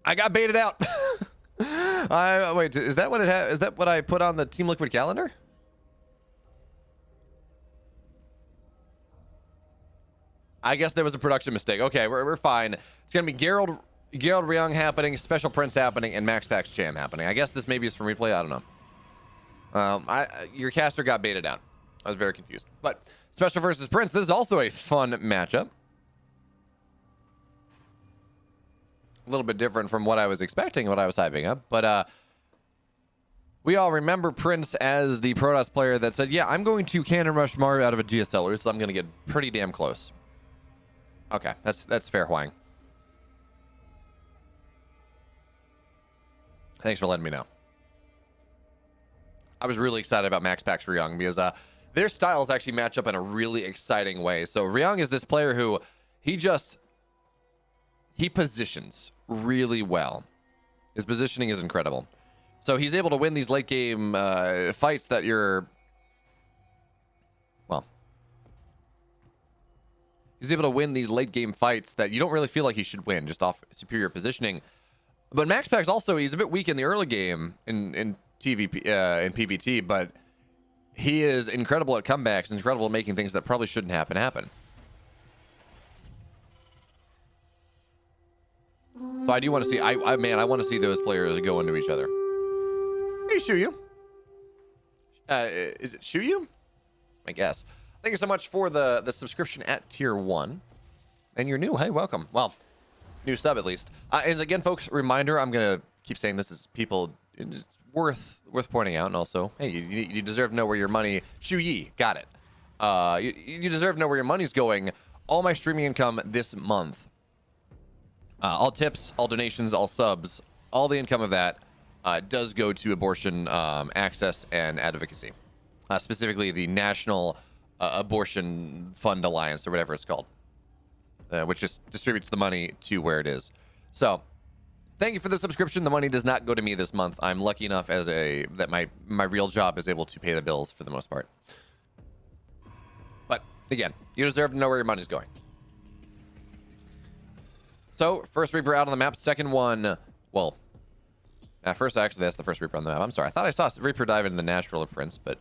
I got baited out. Wait, is that what it is that what I put on the Team Liquid calendar? I guess there was a production mistake. Okay, we're fine. It's gonna be Gerald Ryung happening, Special Prince happening, and MaxPax Cham happening. I guess this maybe is from replay. I don't know. Your caster got baited out. I was very confused. But Special versus Prince. This is also a fun matchup. A little bit different from what I was expecting, what I was hyping up. But we all remember Prince as the Protoss player that said, yeah, I'm going to cannon rush Mario out of a GSLer, so I'm going to get pretty damn close. Okay, that's fair, Huang. Thanks for letting me know. I was really excited about MaxPax Ryung because their styles actually match up in a really exciting way. So Ryung is this player who he positions really well. His positioning is incredible. So he's able to win these late game fights that you're, well, he's able to win these late game fights that you don't really feel like he should win just off superior positioning. But MaxPax also, he's a bit weak in the early game in TVP in PvT, but he is incredible at comebacks, incredible at making things that probably shouldn't happen. So I do want to see, I want to see those players go into each other. Hey, Shuyu. Is it Shuyu? I guess. Thank you so much for the subscription at tier 1. And you're new. Hey, welcome. Well, new sub at least. As again, folks, reminder, I'm going to keep saying this is people, it's worth pointing out. And also, hey, you deserve to know where your money, Shuyi, got it. You deserve to know where your money's going. All my streaming income this month, all tips, all donations, all subs, all the income of that does go to abortion access and advocacy. Specifically the National Abortion Fund Alliance, or whatever it's called, which just distributes the money to where it is. So thank you for the subscription. The money does not go to me this month. I'm lucky enough that my real job is able to pay the bills for the most part. But again, you deserve to know where your money's going. So, first Reaper out on the map. Second one, well, first, actually, that's the first Reaper on the map. I'm sorry. I thought I saw Reaper dive into the natural of Prince, but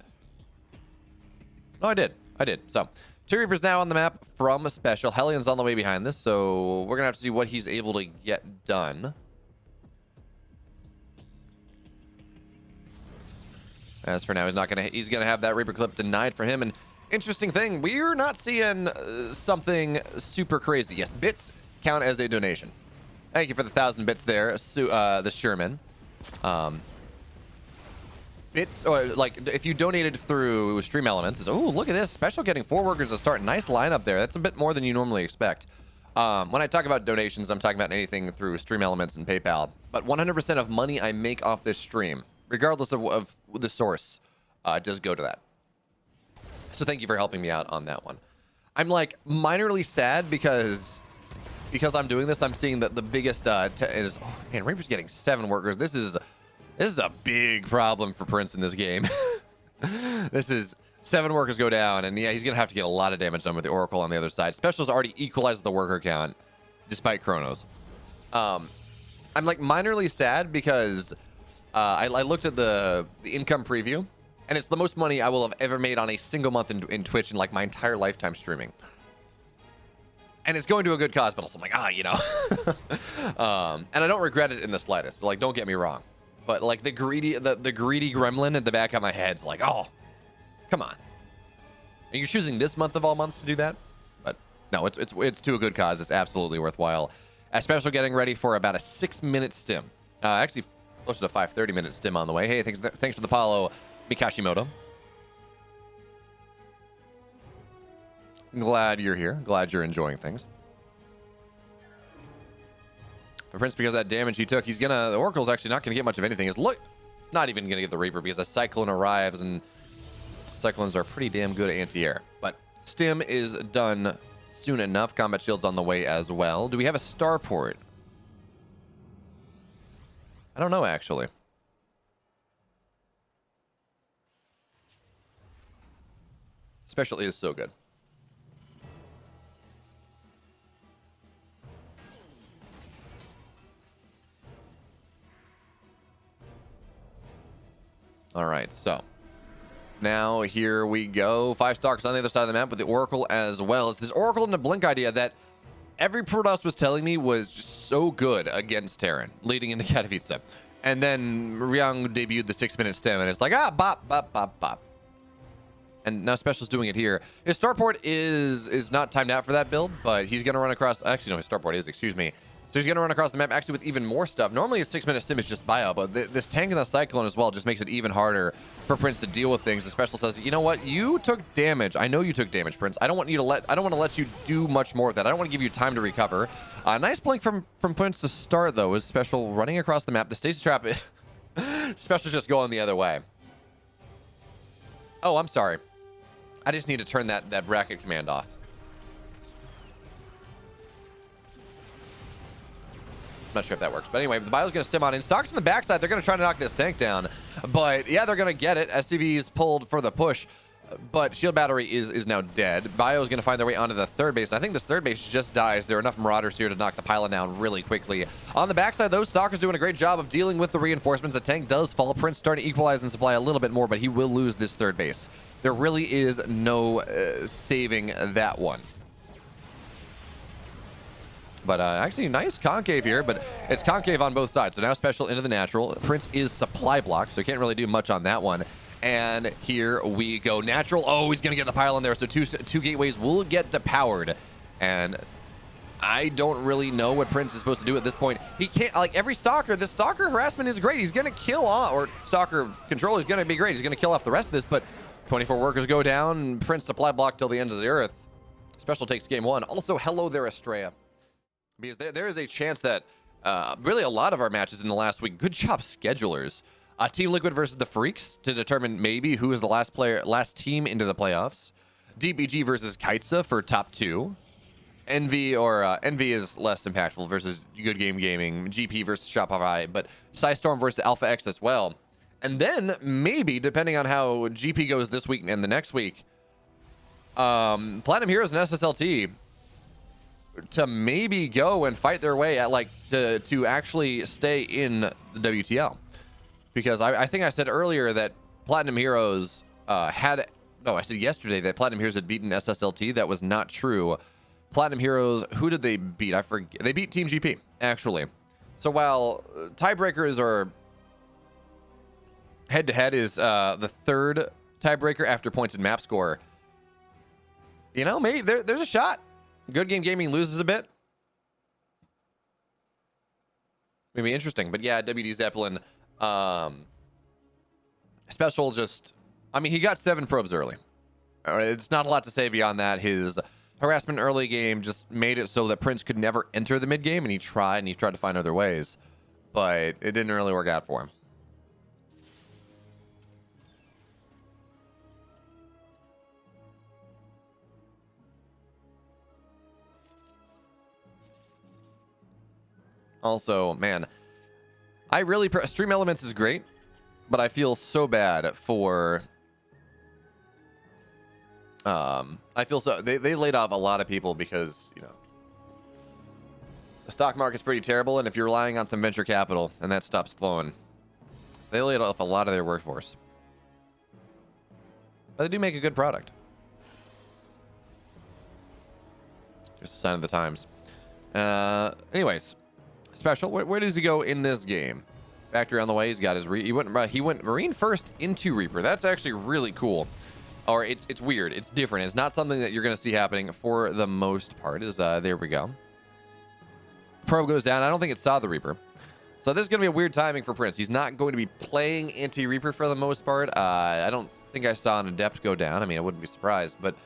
no, I did. So, 2 Reapers now on the map from Special. Hellion's on the way behind this, so we're going to have to see what he's able to get done. As for now, he's going to have that Reaper clip denied for him. And interesting thing, we're not seeing something super crazy. Yes, bits count as a donation. Thank you for the 1,000 bits there, the Sherman. Bits, or like if you donated through Stream Elements, oh, look at this, Special getting 4 workers to start. Nice lineup there. That's a bit more than you normally expect. When I talk about donations, I'm talking about anything through Stream Elements and PayPal. But 100% of money I make off this stream, regardless of the source, does go to that. So thank you for helping me out on that one. I'm like minorly sad because I'm doing this. I'm seeing that the biggest is, oh man, Reaper's getting 7 workers. This is a big problem for Prince in this game. This is 7 workers go down, and yeah, he's gonna have to get a lot of damage done with the Oracle on the other side. Special's already equalized the worker count, despite Chronos. I'm like minorly sad because I looked at the income preview, and it's the most money I will have ever made on a single month in Twitch in like my entire lifetime streaming. And it's going to a good cause, but also I'm like, you know. And I don't regret it in the slightest. Like, don't get me wrong. But like the greedy gremlin at the back of my head's like, oh, come on. Are you choosing this month of all months to do that? But no, it's to a good cause. It's absolutely worthwhile. Special getting ready for about a 6-minute stim. Actually, closer to 5:30-minute stim on the way. Hey, thanks for the follow, Mikashimoto. Glad you're here. Glad you're enjoying things. The Prince, because of that damage he took, the Oracle's actually not going to get much of anything. It's not even going to get the Reaper because the Cyclone arrives, and Cyclones are pretty damn good at anti-air. But Stim is done soon enough. Combat Shield's on the way as well. Do we have a starport? I don't know, actually. Special is so good. All right, so now here we go. 5 Stalkers on the other side of the map with the Oracle as well. It's this Oracle and the Blink idea that every Protoss was telling me was just so good against Terran leading into Katowice. And then Ryung debuted the 6-minute stem, and it's like, bop, bop, bop, bop. And now Special's doing it here. His starport is not timed out for that build, but he's going to run across... Actually, no, his starport is, excuse me. So he's going to run across the map actually with even more stuff. Normally a 6-minute stim is just bio, but this tank and the Cyclone as well just makes it even harder for Prince to deal with things. The Special says, you know what? You took damage. I know you took damage, Prince. I don't want to let you do much more of that. I don't want to give you time to recover. Nice blink from Prince to start, though, is Special running across the map. The Stasis Trap... Special's just going the other way. Oh, I'm sorry. I just need to turn that bracket command off. Not sure if that works, but anyway, the bio's going to stim on in. Stalkers on the backside, they're going to try to knock this tank down, but yeah, they're going to get it. SCV's pulled for the push, but shield battery is now dead. Bio is going to find their way onto the third base, and I think this third base just dies. There are enough Marauders here to knock the pylon down really quickly. On the backside, those Stalkers doing a great job of dealing with the reinforcements. The tank does fall. Prince starting to equalize and supply a little bit more, but he will lose this third base. There really is no saving that one. But actually, nice concave here, but it's concave on both sides. So now Special into the natural. Prince is supply block, so can't really do much on that one. And here we go. Natural. Oh, he's going to get the pylon there. So two gateways will get depowered. And I don't really know what Prince is supposed to do at this point. He can't, like every Stalker, the Stalker harassment is great. He's going to kill off, or Stalker control is going to be great. He's going to kill off the rest of this, but 24 workers go down. Prince supply block till the end of the earth. Special takes game 1. Also, hello there, Estrella. Because there is a chance that really a lot of our matches in the last week, good job schedulers. Team Liquid versus the Freaks to determine maybe who is the last team into the playoffs. DBG versus Kaitza for top 2. Envy is less impactful versus Good Game Gaming. GP versus Shopify, but PSISTORM versus Alpha X as well. And then maybe, depending on how GP goes this week and the next week, Platinum Heroes and SSLT to maybe go and fight their way at to actually stay in the WTL. Because I think I said earlier that Platinum Heroes I said yesterday that Platinum Heroes had beaten SSLT. That was not true. Platinum Heroes, who did they beat? I forget. They beat Team GP, actually. So while tiebreakers are head-to-head is the third tiebreaker after points in map score, you know, maybe there's a shot. Good Game Gaming loses a bit. Maybe interesting, but yeah, WD Zeppelin, Special just, I mean, he got 7 probes early. It's not a lot to say beyond that. His harassment early game just made it so that Prince could never enter the mid game, and he tried to find other ways, but it didn't really work out for him. Also, man, I really Stream Elements is great, but I feel so bad for I feel so they laid off a lot of people because, you know, the stock market's pretty terrible, and if you're relying on some venture capital and that stops flowing, so they laid off a lot of their workforce. But they do make a good product. Just a sign of the times. Anyways, Special, where does he go in this game? Factory on the way. He's got his he went Marine first into Reaper. That's actually really cool. Or it's weird. It's different. It's not something that you're going to see happening for the most part. There we go. Probe goes down. I don't think it saw the Reaper. So this is going to be a weird timing for Prince. He's not going to be playing anti-Reaper for the most part. I don't think I saw an Adept go down. I mean, I wouldn't be surprised, but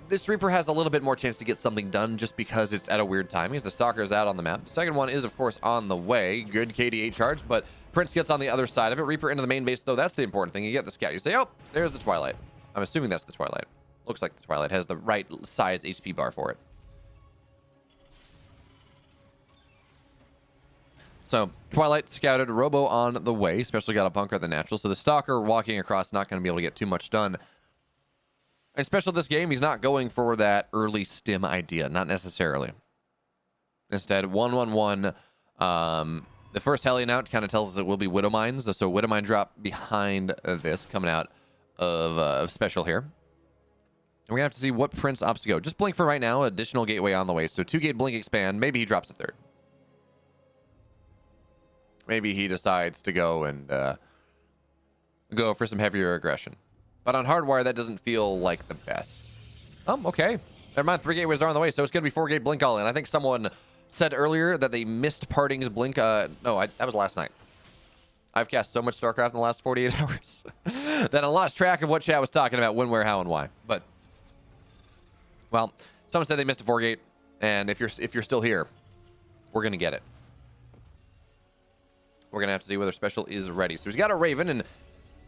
this Reaper has a little bit more chance to get something done just because it's at a weird timing. The Stalker is out on the map. The second one is, of course, on the way. Good KDA charge, but Prince gets on the other side of it. Reaper into the main base, though. That's the important thing. You get the scout. You say, oh, there's the Twilight. I'm assuming that's the Twilight. Looks like the Twilight has the right size HP bar for it. So, Twilight scouted, Robo on the way. Especially got a bunker at the natural. So the Stalker walking across, not going to be able to get too much done. And Special this game, he's not going for that early stim idea, not necessarily. Instead, 1-1-1, The first Hellion out kind of tells us it will be Widow Mines. So Widow Mine drop behind this coming out of special here. And we're going to have to see what Prince opts to go. Just blink for right now. Additional gateway on the way. So 2-gate blink expand. Maybe he drops a third. Maybe he decides to go and go for some heavier aggression. But on Hardwire, that doesn't feel like the best. Okay. Never mind. 3 gateways are on the way, so it's going to be 4-gate blink all in. I think someone said earlier that they missed Parting's blink. No, that was last night. I've cast so much StarCraft in the last 48 hours that I lost track of what chat was talking about, when, where, how, and why. But, well, someone said they missed a 4-gate, and if you're still here, we're going to get it. We're going to have to see whether special is ready. So he's got a Raven, and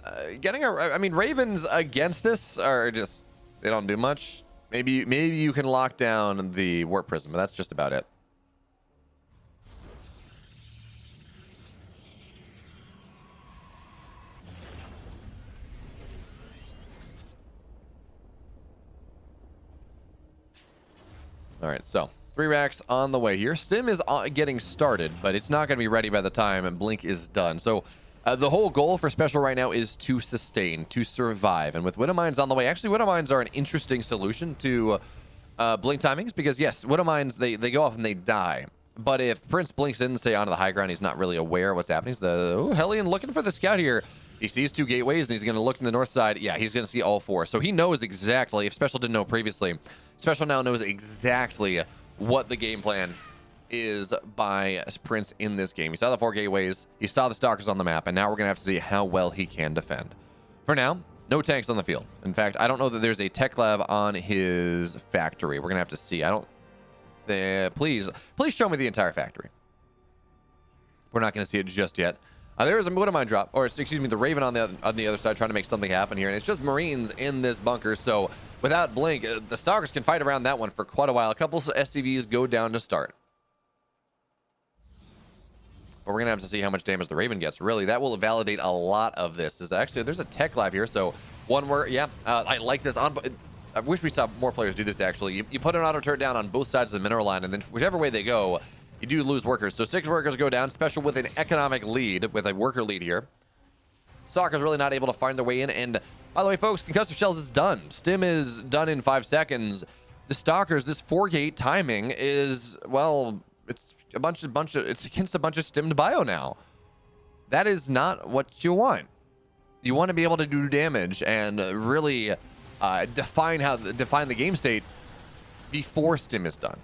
I mean, Ravens against this are just, they don't do much. Maybe you can lock down the Warp Prism, but that's just about it. All right, so 3 racks on the way here. Stim is getting started, but it's not going to be ready by the time Blink is done. So the whole goal for special right now is to sustain, to survive. And with Widow Mines on the way, actually Widow Mines are an interesting solution to Blink timings, because yes, Widow Mines, they go off and they die. But if Prince blinks in, say, onto the high ground, he's not really aware of what's happening. So the Hellion looking for the scout here. He sees 2 gateways, and he's going to look to the north side. Yeah, he's going to see all 4. So he knows exactly, if Special didn't know previously, Special now knows exactly what the game plan is by Prince in this game. He saw the 4 gateways, he saw the Stalkers on the map, and now we're going to have to see how well he can defend. For now, no tanks on the field. In fact, I don't know that there's a tech lab on his factory. We're going to have to see. Please show me the entire factory. We're not going to see it just yet. There is a Widow Mine drop, or excuse me, the Raven on the other side trying to make something happen here, and it's just Marines in this bunker. So without Blink, the Stalkers can fight around that one for quite a while. A couple of SCVs go down to start. But we're going to have to see how much damage the Raven gets. Really, that will validate a lot of this. There's a tech lab here, so one where, yeah, I like this. I wish we saw more players do this, actually. You put an auto turret down on both sides of the mineral line, and then whichever way they go, you do lose workers. So 6 workers go down, Special with an economic lead, with a worker lead here. Stalker's really not able to find their way in. And by the way, folks, Concussive Shells is done. Stim is done in 5 seconds. The Stalkers, this 4-gate timing is, well, it's it's against a bunch of stimmed bio now. That is not what you want. You want to be able to do damage and really define the game state before stim is done.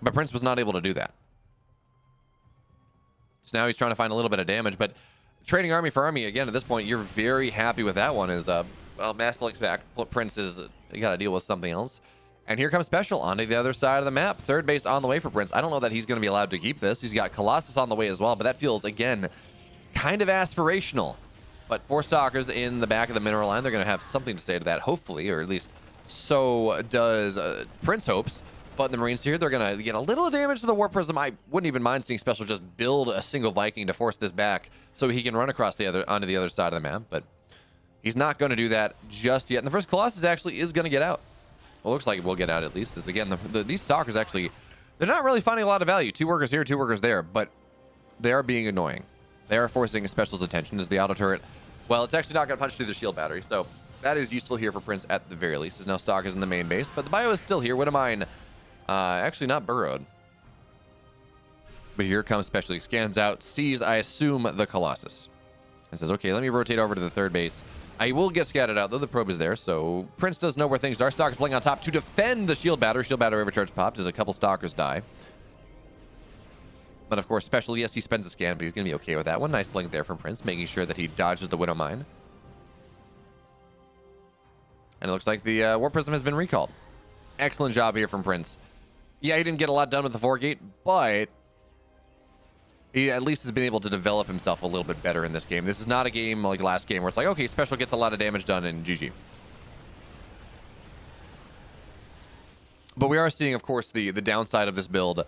But Prince was not able to do that. So now he's trying to find a little bit of damage, but trading army for army, again, at this point, you're very happy with that one. Well, Mass Blink's back. Prince is, you got to deal with something else. And here comes Special onto the other side of the map. 3rd base on the way for Prince. I don't know that he's going to be allowed to keep this. He's got Colossus on the way as well, but that feels, again, kind of aspirational. But 4 Stalkers in the back of the mineral line, they're going to have something to say to that, hopefully, or at least so does Prince hopes. But the Marines here, they're going to get a little damage to the Warp Prism. I wouldn't even mind seeing Special just build a single Viking to force this back so he can run across onto the other side of the map. But he's not going to do that just yet. And the first Colossus actually is going to get out. Well, looks like it will get out at least. As again, these Stalkers actually, they're not really finding a lot of value. 2 workers here, 2 workers there, but they are being annoying. They are forcing Special's attention as the auto turret. Well, it's actually not going to punch through the shield battery, so that is useful here for Prince at the very least. As now Stalkers in the main base, but the bio is still here. Widow Mine, actually not burrowed. But here comes Special. He scans out, sees, I assume, the Colossus. And says, okay, let me rotate over to the 3rd base. I will get scattered out, though the probe is there, so Prince does know where things are. Stalkers playing on top to defend the shield battery. Shield battery overcharge popped as a couple Stalkers die. But of course, Special, yes, he spends a scan, but he's going to be okay with that one. Nice blink there from Prince, making sure that he dodges the Widow Mine. And it looks like the Warp Prism has been recalled. Excellent job here from Prince. Yeah, he didn't get a lot done with the 4-gate, but he at least has been able to develop himself a little bit better in this game. This is not a game like last game where it's like, okay, Special gets a lot of damage done and GG. But we are seeing, of course, the downside of this build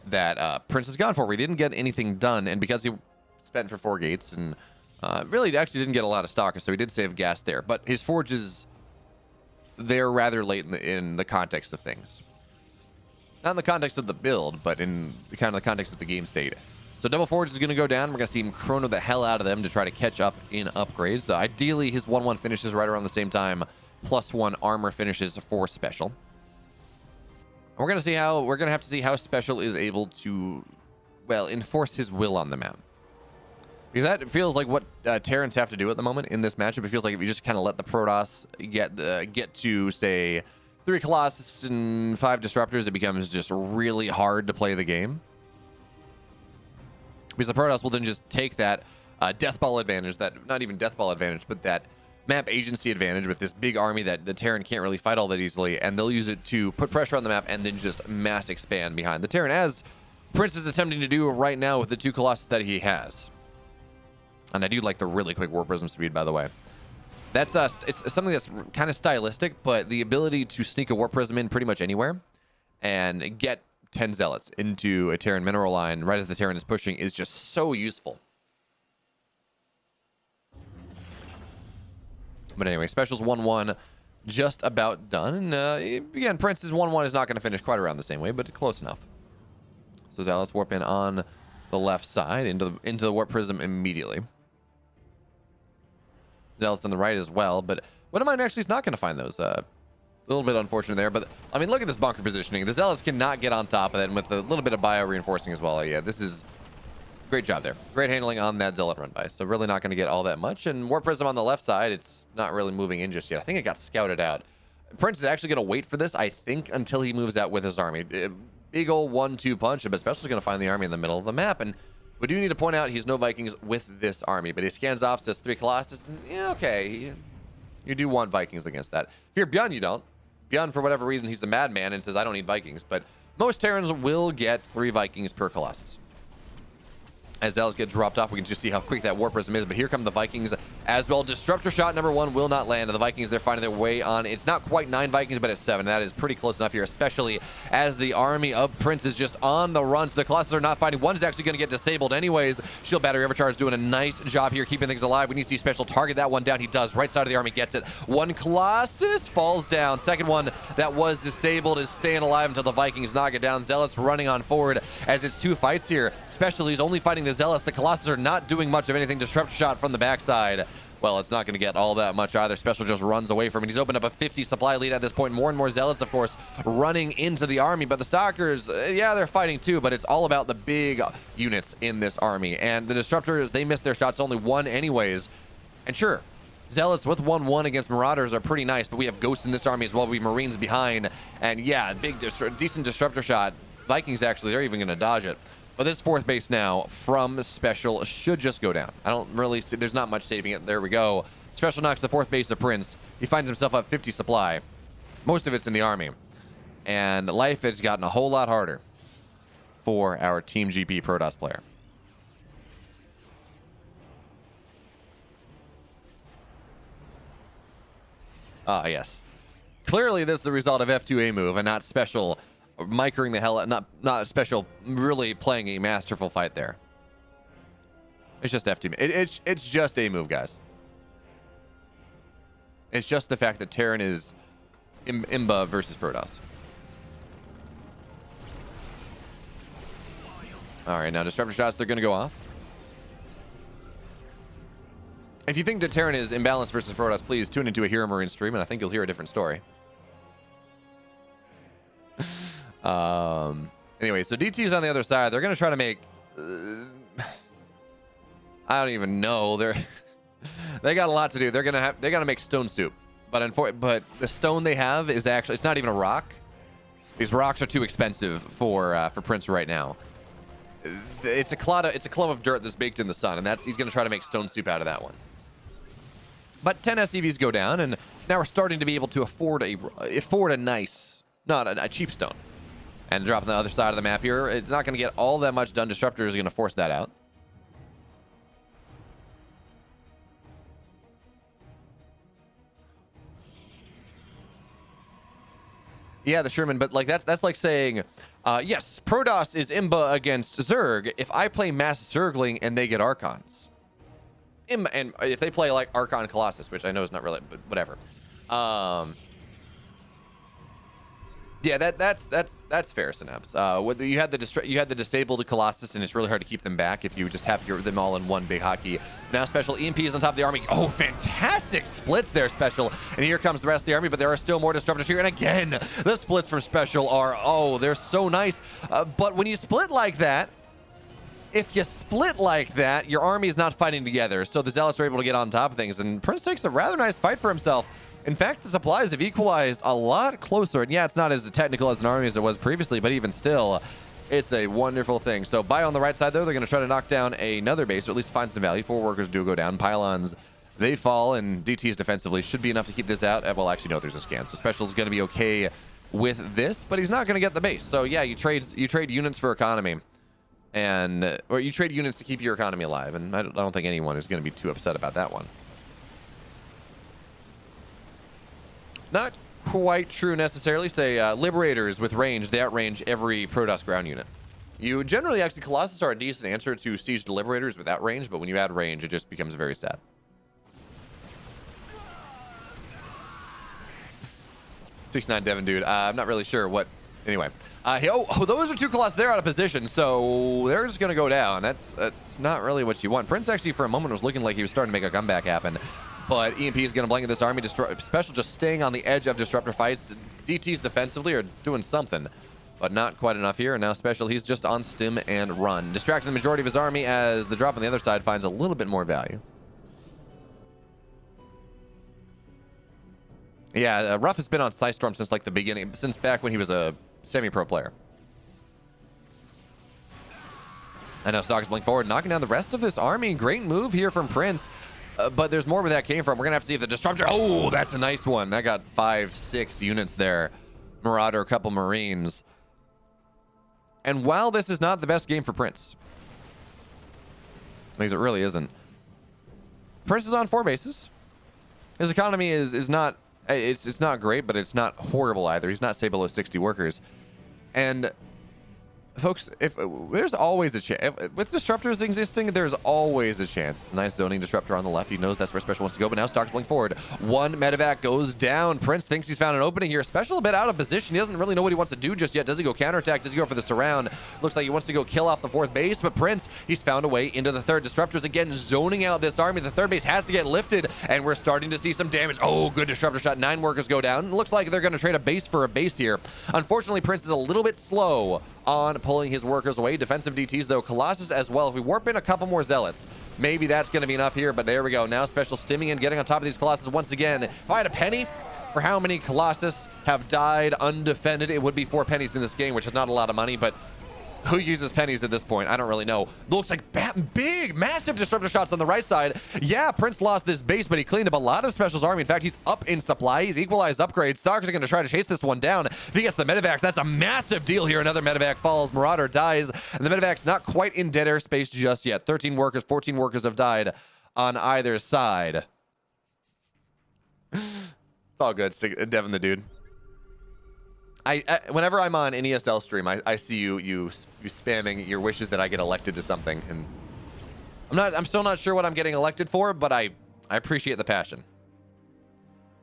that Prince has gone for. We didn't get anything done, and because he spent for 4 gates and really actually didn't get a lot of Stalkers, so he did save gas there. But his forges, they're rather late in the context of things. Not in the context of the build, but in the kind of the context of the game state. So Double Forge is going to go down. We're going to see him chrono the hell out of them to try to catch up in upgrades. So ideally, his 1-1 finishes right around the same time. +1 armor finishes for Special. And we're going to have to see how Special is able to, well, enforce his will on the map. Because that feels like what Terrans have to do at the moment in this matchup. It feels like if you just kind of let the Protoss get to, say, 3 Colossus and 5 Disruptors, it becomes just really hard to play the game. Because the Protoss will then just take that Death Ball advantage, that, not even Death Ball advantage, but that map agency advantage with this big army that the Terran can't really fight all that easily, and they'll use it to put pressure on the map and then just mass expand behind the Terran, as Prince is attempting to do right now with the 2 Colossus that he has. And I do like the really quick Warp Prism speed, by the way. That's it's something that's kind of stylistic, but the ability to sneak a Warp Prism in pretty much anywhere and get 10 Zealots into a Terran mineral line right as the Terran is pushing is just so useful. But anyway, Special's 1-1 just about done. And again, Prince's 1-1 is not going to finish quite around the same way, but close enough. So Zealots warp in on the left side into the Warp Prism immediately. Zealots on the right as well, but what am I actually is not going to find those. A little bit unfortunate there, but I mean, look at this bunker positioning. The Zealots cannot get on top of it, and with a little bit of bio reinforcing as well. Yeah, this is great job there. Great handling on that Zealot run by. So really not going to get all that much. And Warp Prism on the left side, it's not really moving in just yet. I think it got scouted out. Prince is actually going to wait for this, I think, until he moves out with his army. Big old 1-2 punch, but Special's going to find the army in the middle of the map. And we do need to point out he's no Vikings with this army, but he scans off, says 3 Colossus, and yeah, okay, you do want Vikings against that. If you're Bjorn, you don't. Bjorn, for whatever reason, he's a madman and says, I don't need Vikings, but most Terrans will get 3 Vikings per Colossus. As Zealots get dropped off, we can just see how quick that Warp Prism is, but here come the Vikings as well. Disruptor shot number 1 will not land, and the Vikings, they're finding their way on. It's not quite 9 Vikings, but it's 7. That is pretty close enough here, especially as the army of Prince is just on the run. So the Colossus are not fighting. One is actually going to get disabled anyways. Shield Battery Overcharge doing a nice job here, keeping things alive. We need to see Special target that one down. He does. Right side of the army gets it. 1 Colossus falls down. Second one that was disabled is staying alive until the Vikings knock it down. Zealots running on forward as it's 2 fights here. Special, he's only fighting the Zealots. The Colossus are not doing much of anything. Disrupt shot from the backside. Well, it's not going to get all that much either. Special just runs away from it. He's opened up a 50 supply lead at this point. More and more Zealots, of course, running into the army. But the Stalkers, yeah, they're fighting too, but it's all about the big units in this army. And the Disruptors, they missed their shots. Only 1 anyways. And sure, Zealots with 1-1 against Marauders are pretty nice, but we have Ghosts in this army as well. We have Marines behind. And yeah, big, decent Disruptor shot. Vikings, actually, they're even going to dodge it. But this 4th base now from Special should just go down. I don't really see, there's not much saving it. There we go. Special knocks the 4th base of Prince. He finds himself up 50 supply. Most of it's in the army. And life has gotten a whole lot harder for our Team GP Protoss player. Ah, yes. Clearly this is the result of F2A move and not Special micring the hell out, not Special really playing a masterful fight there. It's just F2. It's just a move, guys. It's just the fact that Terran is Imba versus Protoss. All right, now Disruptor shots, they're going to go off. If you think that Terran is imbalanced versus Protoss, please tune into a Hero Marine stream, and I think you'll hear a different story. Anyway, so DT's on the other side. They're going to try to make... I don't even know. They got a lot to do. They got to make stone soup. But the stone they have is actually... It's not even a rock. These rocks are too expensive for Prince right now. It's a clump of dirt that's baked in the sun, and he's going to try to make stone soup out of that one. But 10 SCVs go down, and now we're starting to be able to afford a nice, not a cheap stone. And drop on the other side of the map here. It's not going to get all that much done. Disruptor is going to force that out. Yeah, the Sherman, but like that's like saying, yes, Protoss is Imba against Zerg. If I play Mass Zergling and they get Archons, and if they play like Archon Colossus, which I know is not really, but whatever. Yeah, that's fair, Synapse. Whether you had the disabled Colossus, and it's really hard to keep them back if you just have them all in one big hotkey. Now Special EMP is on top of the army. Oh, fantastic splits there, Special. And here comes the rest of the army, but there are still more disruptors here. And again, the splits from Special are, oh, they're so nice. But when you split like that, if you split like that, your army is not fighting together. So the Zealots are able to get on top of things, and Prince takes a rather nice fight for himself. In fact, the supplies have equalized a lot closer. And yeah, it's not as technical as an army as it was previously, but even still, it's a wonderful thing. So Bio on the right side there, they're going to try to knock down another base, or at least find some value. 4 workers do go down. Pylons, they fall, and DTs defensively should be enough to keep this out. Well, actually, no, there's a scan. So Special is going to be okay with this, but he's not going to get the base. So yeah, you trade units for economy. Or you trade units to keep your economy alive. And I don't think anyone is going to be too upset about that one. Not quite true necessarily. Say Liberators with range, they outrange every Protoss ground unit. You generally, actually, Colossus are a decent answer to Siege Liberators without range, but when you add range, it just becomes very sad. 69 Devin, dude. I'm not really sure what. Anyway, those are 2 Colossus. They're out of position, so they're just gonna go down. That's not really what you want. Prince actually, for a moment, was looking like he was starting to make a comeback happen. But EMP is going to blanket this army. Special just staying on the edge of disruptor fights. DTs defensively are doing something, but not quite enough here. And now Special, he's just on stim and run, distracting the majority of his army as the drop on the other side finds a little bit more value. Yeah, Ruff has been on PSISTORM since like the beginning, since back when he was a semi-pro player. I know Stalkers blink forward, knocking down the rest of this army. Great move here from Prince. But there's more where that came from. We're going to have to see if the Disruptor... Oh, that's a nice one. That got 5-6 units there. Marauder, a couple Marines. And while this is not the best game for Prince... because it really isn't. Prince is on 4 bases. His economy is not... It's not great, but it's not horrible either. He's not, say, below 60 workers. And... folks, if there's always a chance with disruptors existing, there's always a chance. Nice zoning disruptor on the left. He knows that's where Special wants to go, but now Stark's blink forward. 1 medevac goes down. Prince thinks he's found an opening here. Special a bit out of position. He doesn't really know what he wants to do just yet. Does he go counterattack? Does he go for the surround? Looks like he wants to go kill off the 4th base, but Prince, he's found a way into the 3rd. Disruptors again zoning out this army. The 3rd base has to get lifted, and we're starting to see some damage. Oh, good disruptor shot. 9 workers go down. Looks like they're going to trade a base for a base here. Unfortunately, Prince is a little bit slow on pulling his workers away. Defensive DTs, though. Colossus as well. If we warp in a couple more Zealots, maybe that's going to be enough here, but there we go. Now Special stimming and getting on top of these Colossus once again. If I had a penny for how many Colossus have died undefended, it would be 4 pennies in this game, which is not a lot of money, but who uses pennies at this point? I don't really know. Looks like big, massive disruptor shots on the right side. Yeah, Prince lost this base, but he cleaned up a lot of Special's army. In fact, he's up in supply. He's equalized upgrades. Stalkers are going to try to chase this one down. If he gets the medevacs, that's a massive deal here. Another medevac falls. Marauder dies, and the medevac's not quite in dead airspace just yet. 13 workers, 14 workers have died on either side. It's all good, Devin the dude. Whenever I'm on an ESL stream, I see you spamming your wishes that I get elected to something, and I'm still not sure what I'm getting elected for, but I appreciate the passion.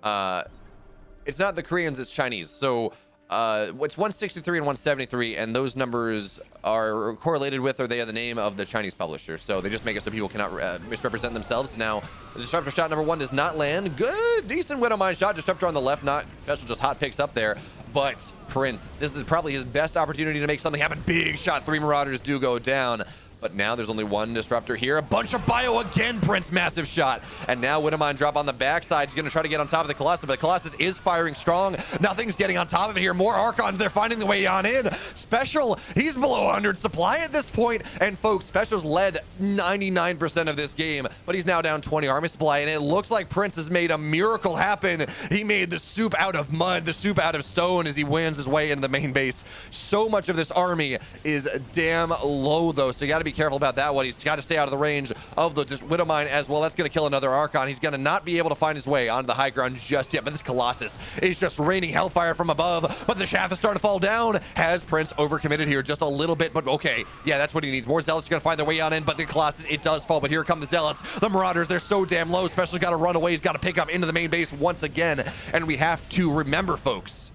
It's not the Koreans, it's Chinese. So it's 163 and 173, and those numbers are correlated with, or they have the name of the Chinese publisher. So they just make it so people cannot misrepresent themselves. Now, the disruptor shot number 1 does not land. Good, decent Widowmine shot. Disruptor on the left, not Special, just hot picks up there. But Prince, this is probably his best opportunity to make something happen. Big shot. 3 Marauders do go down. But now there's only 1 disruptor here. A bunch of bio again. Prince, massive shot. And now Widowmine drop on the backside. He's going to try to get on top of the Colossus, but the Colossus is firing strong. Nothing's getting on top of it here. More Archons. They're finding the way on in. Special, he's below 100 supply at this point. And folks, Special's led 99% of this game, but he's now down 20 army supply. And it looks like Prince has made a miracle happen. He made the soup out of mud, the soup out of stone as he wins his way into the main base. So much of this army is damn low, though. So you got to be careful about that one. He's got to stay out of the range of the Widowmine as well. That's going to kill another Archon. He's going to not be able to find his way onto the high ground just yet, but this Colossus is just raining hellfire from above, but the shaft is starting to fall down. Has Prince overcommitted here just a little bit, but okay. Yeah, that's what he needs. More Zealots are going to find their way on in, but the Colossus, it does fall, but here come the Zealots. The Marauders, they're so damn low. Special's got to run away. He's got to pick up into the main base once again, and we have to remember, folks,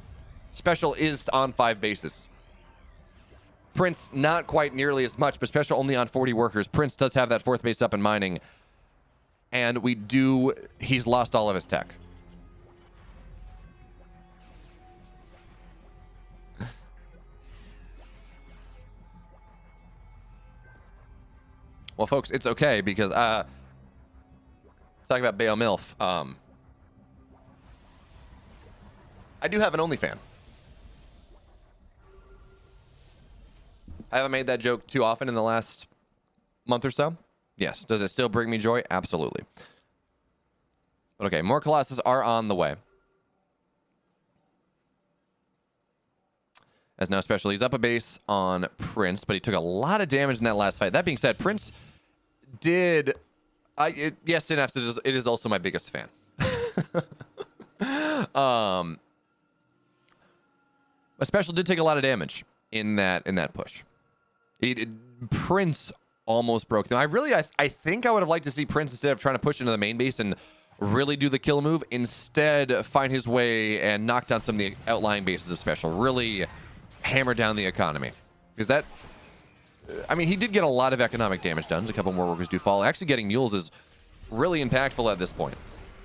Special is on 5 bases. Prince, not quite nearly as much, but Special only on 40 workers. Prince does have that 4th base up and mining. And he's lost all of his tech. Well, folks, it's okay because, talking about Bayo MILF, I do have an OnlyFan. I haven't made that joke too often in the last month or so. Yes. Does it still bring me joy? Absolutely. But okay, more Colossus are on the way. As now Special, he's up a base on Prince, but he took a lot of damage in that last fight. That being said, Prince did... yes, Synapse, it is also my biggest fan. But Special did take a lot of damage in that push. Prince almost broke them. I think I would have liked to see Prince, instead of trying to push into the main base and really do the kill move, instead find his way and knock down some of the outlying bases of Special. Really hammer down the economy. Because that... I mean, he did get a lot of economic damage done. A couple more workers do fall. Actually, getting mules is really impactful at this point.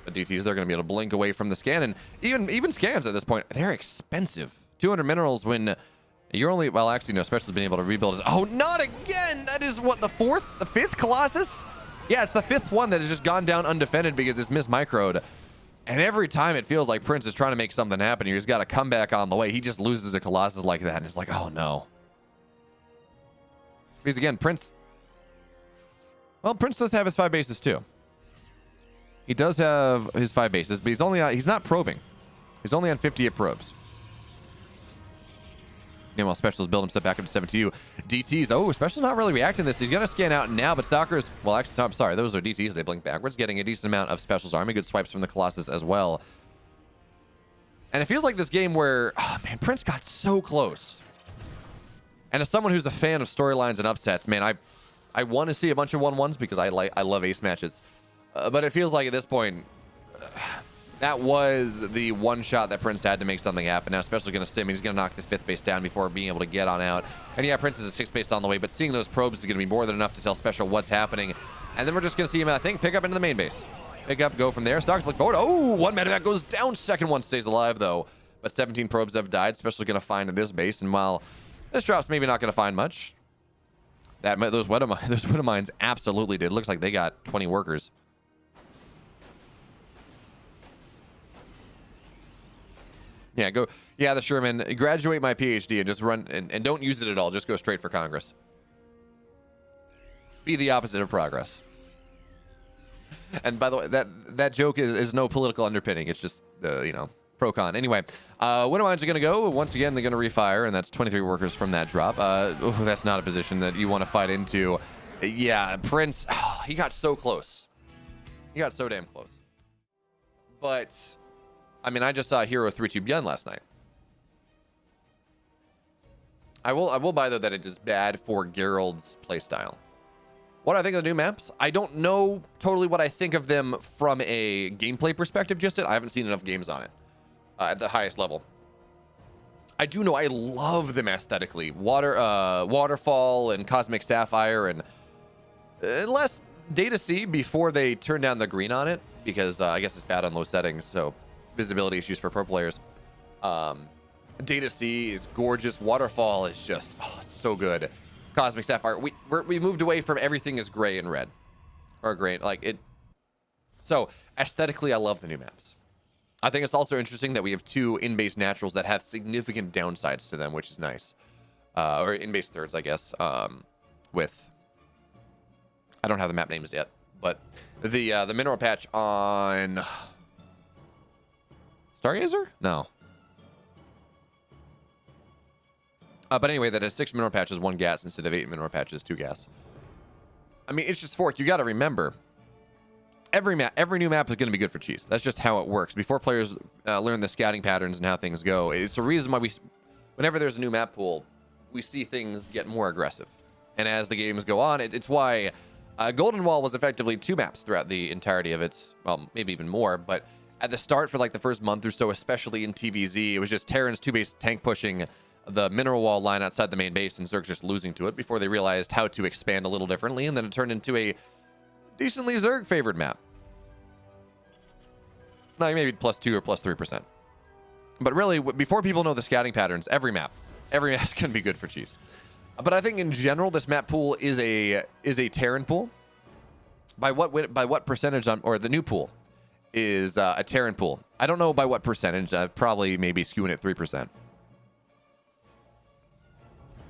The DTs, they're going to be able to blink away from the scan. And even scans at this point, they're expensive. 200 minerals when... You're only... Well, actually, no. Special's been able to rebuild his... Oh, not again! That is, what, the 5th Colossus? Yeah, it's the 5th one that has just gone down undefended because it's mismicroed. And every time it feels like Prince is trying to make something happen, he's got a comeback on the way. He just loses a Colossus like that, and it's like, oh, no. Because, again, Prince... Well, Prince does have his 5 bases, too. He does have his 5 bases, but he's not probing. He's only on 58 probes. Meanwhile, Special's building himself back up to 72. DTs. Oh, Special's not really reacting to this. He's going to scan out now, but Stalkers... Well, actually, I'm sorry. Those are DTs. They blink backwards, getting a decent amount of Special's army. Good swipes from the Colossus as well. And it feels like this game where... Oh, man, Prince got so close. And as someone who's a fan of storylines and upsets, man, I want to see a bunch of 1-1s because I love ace matches. But it feels like at this point... that was the one shot that Prince had to make something happen. Now, Special's going to stim. He's going to knock this 5th base down before being able to get on out. And yeah, Prince is a 6th base on the way, but seeing those probes is going to be more than enough to tell Special what's happening. And then we're just going to see him, I think, pick up into the main base. Pick up, go from there. Stocks look forward. Oh, one medevac goes down. Second one stays alive, though. But 17 probes have died. Special's going to find in this base. And while this drop's maybe not going to find much, those widow mines absolutely did. Looks like they got 20 workers. Yeah, go. Yeah, the Sherman. Graduate my PhD and just run and don't use it at all. Just go straight for Congress. Be the opposite of progress. And by the way, that joke is no political underpinning. It's just pro con. Anyway, widow mines are going to go once again. They're going to refire, and that's 23 workers from that drop. That's not a position that you want to fight into. Yeah, Prince. Oh, he got so close. He got so damn close. But. I mean, I just saw Hero 3-2 Beyond last night. I will buy, though, that it is bad for Gerald's playstyle. What I think of the new maps, I don't know totally what I think of them from a gameplay perspective just yet. I haven't seen enough games on it at the highest level. I do know I love them aesthetically. Waterfall and Cosmic Sapphire and less Data C before they turn down the green on it because I guess it's bad on low settings, so... Visibility issues for pro players. Data C is gorgeous. Waterfall is just, it's so good. Cosmic Sapphire. We moved away from everything is gray and red, or gray like it. So aesthetically, I love the new maps. I think it's also interesting that we have 2 in-base naturals that have significant downsides to them, which is nice. Or in-base thirds, I guess. With I don't have the map names yet, but the mineral patch on. Stargazer? No. But anyway, that has 6 mineral patches, 1 gas, instead of 8 mineral patches, 2 gas. I mean, it's just fork. You got to remember, every new map is going to be good for cheese. That's just how it works. Before players learn the scouting patterns and how things go, it's the reason why whenever there's a new map pool, we see things get more aggressive. And as the games go on, it's why Golden Wall was effectively 2 maps throughout the entirety of its, well, maybe even more, but at the start for like the first month or so, especially in TVZ, it was just Terran's 2-base tank pushing the mineral wall line outside the main base and Zerg just losing to it before they realized how to expand a little differently, and then it turned into a decently Zerg favored map. Like maybe +2 or +3%. But really, before people know the scouting patterns, every map's going to be good for cheese. But I think in general, this map pool is a Terran pool. By what percentage or the new pool is a Terran pool. I don't know by what percentage. Probably maybe skewing at 3%.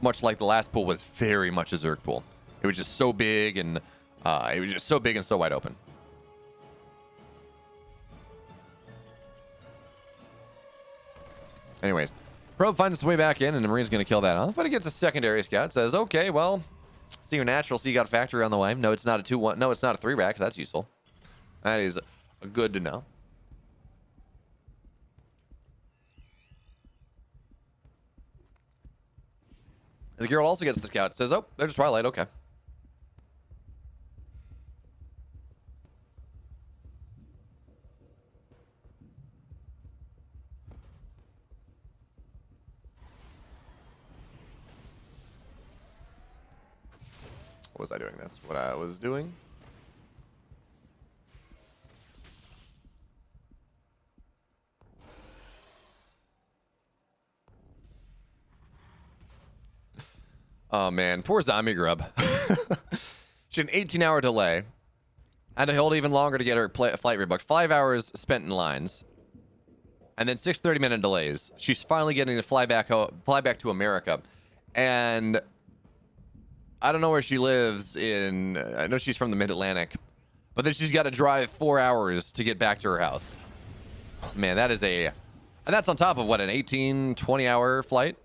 Much like the last pool was very much a Zerg pool. It was just so big and so wide open. Anyways, probe finds its way back in, and the Marine's going to kill that off. But it gets a secondary scout. Says, "Okay, well, see your natural. See you got a factory on the way. No, it's not a 2-1. No, it's not a 3-rack. That's useful. That is good to know." The Gerald also gets the scout. Says, "Oh, there's Twilight. Okay." What was I doing? That's what I was doing. Oh man, poor zombie grub. She had an 18-hour delay. Had to hold even longer to get her flight rebooked. 5 hours spent in lines, and then 6 30-minute delays. She's finally getting to fly back to America, and I don't know where she lives in. I know she's from the Mid-Atlantic, but then she's got to drive 4 hours to get back to her house. Man, that is and that's on top of what, an 18, 20-hour flight.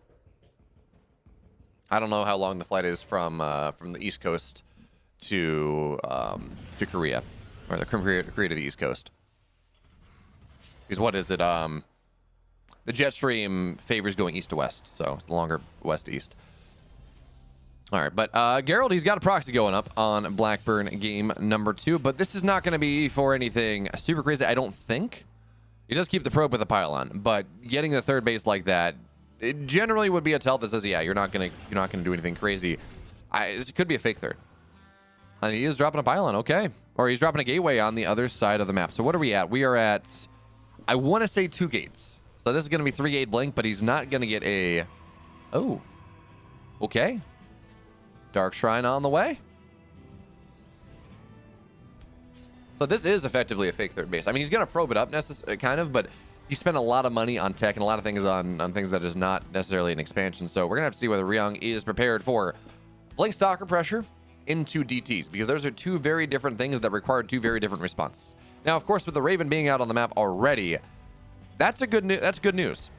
I don't know how long the flight is from the East Coast to Korea, or the Korea to the East Coast. Because what is it? The jet stream favors going east to west, so longer west to east. All right, but Gerald, he's got a proxy going up on Blackburn game number 2, but this is not going to be for anything super crazy, I don't think. He does keep the probe with the pylon, but getting the third base like that, it generally would be a tell that says, yeah, you're not gonna do anything crazy. It could be a fake third. And he is dropping a pylon, okay. Or he's dropping a gateway on the other side of the map. So what are we at? We are at, I want to say 2 gates. So this is going to be 3-gate blink, but he's not going to get a... Oh. Okay. Dark Shrine on the way. So this is effectively a fake third base. I mean, he's going to probe it up, kind of, but he spent a lot of money on tech and a lot of things on things that is not necessarily an expansion. So we're going to have to see whether Ryung is prepared for blink stalker pressure into DTs, because those are 2 very different things that require 2 very different responses. Now, of course, with the Raven being out on the map already, that's good news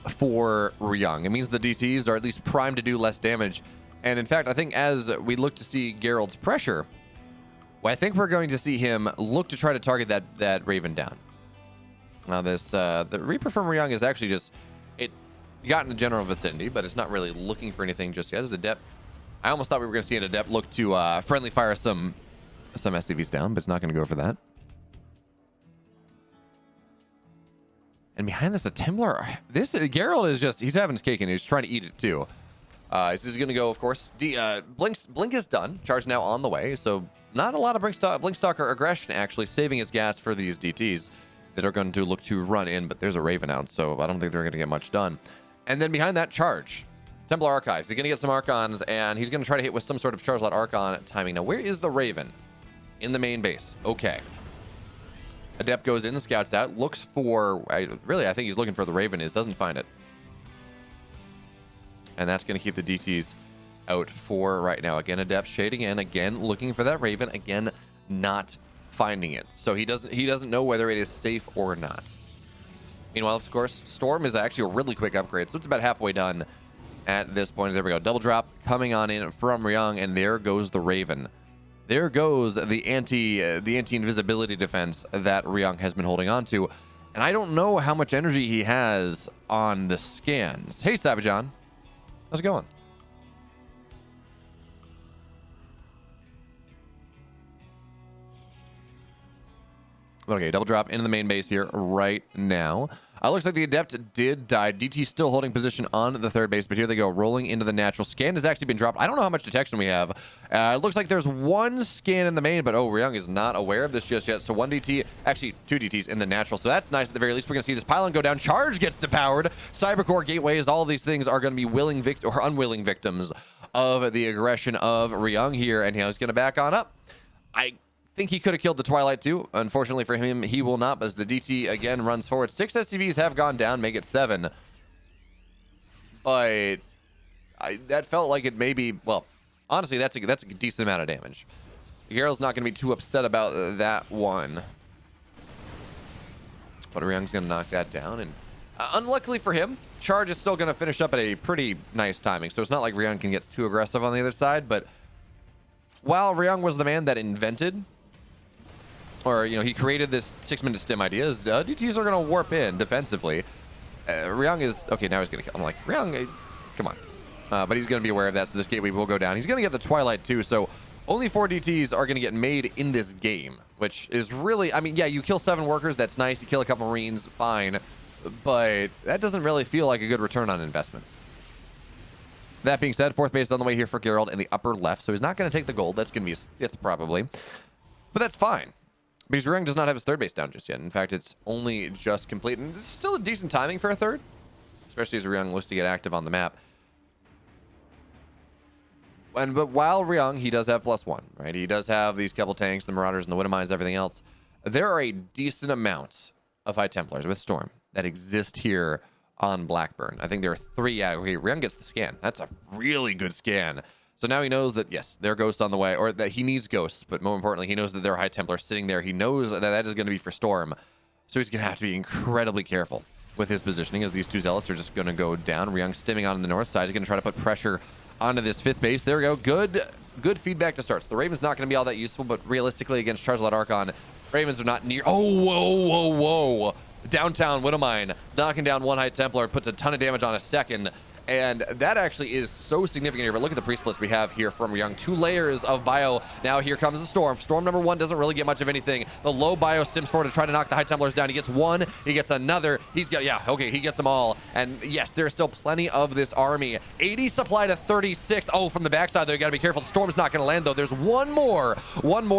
for Ryung. It means the DTs are at least primed to do less damage. And in fact, I think as we look to see Gerald's pressure, well, I think we're going to see him look to try to target that Raven down. Now this the Reaper from Ryung is actually just it got in the general vicinity, but it's not really looking for anything just yet. As Adept, I almost thought we were going to see an Adept look to friendly fire some SCVs down, but it's not going to go for that. And behind this, a Templar. This Gerald is just, he's having his cake and he's trying to eat it too. This is going to go, of course. Blink is done. Charge now on the way. So not a lot of Blink Stalker aggression, actually, saving his gas for these DTs that are going to look to run in. But there's a Raven out, so I don't think they're going to get much done. And then behind that, Charge. Templar Archives. He's going to get some Archons, and he's going to try to hit with some sort of Charge Lot Archon timing. Now, where is the Raven? In the main base. Okay. Adept goes in, scouts out, looks for... I think he's looking for the Raven, doesn't find it. And that's going to keep the DTs out for right now. Again, Adept shading in, again looking for that Raven, again not finding it. So he doesn't know whether it is safe or not. Meanwhile, of course, Storm is actually a really quick upgrade, so it's about halfway done at this point. There we go. Double drop coming on in from Ryung, and there goes the Raven. There goes the anti-invisibility defense that Ryung has been holding on to. And I don't know how much energy he has on the scans. Hey, Sabajon. How's it going? Okay, double drop into the main base here right now. Looks like the Adept did die. DT's still holding position on the third base, but here they go, rolling into the natural. Scan has actually been dropped. I don't know how much detection we have. It looks like there's one scan in the main, but Ryung is not aware of this just yet. So one DT, actually two DTs in the natural. So that's nice. At the very least, we're going to see this pylon go down. Charge gets depowered. Cybercore gateways, all of these things are going to be willing or unwilling victims of the aggression of Ryung here, and he's going to back on up. I think he could have killed the Twilight too. Unfortunately for him, he will not, as the DT again runs forward. 6 SCVs have gone down, make it 7. But that felt like it may be, well, honestly, that's a decent amount of damage. Gerald's not going to be too upset about that one. But Ryung's going to knock that down, and unluckily for him, Charge is still going to finish up at a pretty nice timing. So it's not like Ryung can get too aggressive on the other side, but while Ryung was the man that invented, or, he created this 6-minute stim idea, DTs are going to warp in defensively. Ryung is, okay, now he's going to kill. I'm like, Ryung, come on. But he's going to be aware of that, so this gateway will go down. He's going to get the Twilight too, so only 4 DTs are going to get made in this game, which is really, I mean, yeah, you kill 7 workers, that's nice. You kill a couple Marines, fine. But that doesn't really feel like a good return on investment. That being said, 4th base is on the way here for Gerald in the upper left, so he's not going to take the gold. That's going to be his 5th probably. But that's fine, because Ryung does not have his 3rd base down just yet. In fact, it's only just complete, and this is still a decent timing for a 3rd, especially as Ryung looks to get active on the map. But while Ryung, he does have +1, right? He does have these couple tanks, the Marauders and the Widowmines, everything else. There are a decent amount of High Templars with Storm that exist here on Blackburn. I think there are 3. Yeah, okay, Ryung gets the scan. That's a really good scan. So now he knows that, yes, there are ghosts on the way, or that he needs ghosts, but more importantly, he knows that there are High Templars sitting there. He knows that that is going to be for Storm. So he's going to have to be incredibly careful with his positioning, as these 2 Zealots are just going to go down. Ryung stimming on the north side. He's going to try to put pressure onto this 5th base. There we go. Good feedback to start. So the Raven's not going to be all that useful, but realistically against Charizard Archon, Ravens are not near. Oh, whoa. Downtown Widowmine knocking down 1 High Templar, puts a ton of damage on a 2nd, and that actually is so significant here. But look at the pre-splits we have here from Ryung. 2 layers of bio. Now here comes the Storm. Storm number 1 doesn't really get much of anything. The low bio stims forward to try to knock the High Templars down. He gets 1, he gets another. He's got, yeah, okay, he gets them all. And yes, there's still plenty of this army. 80 supply to 36. Oh, from the backside though, you gotta be careful. The Storm's not gonna land though. There's one more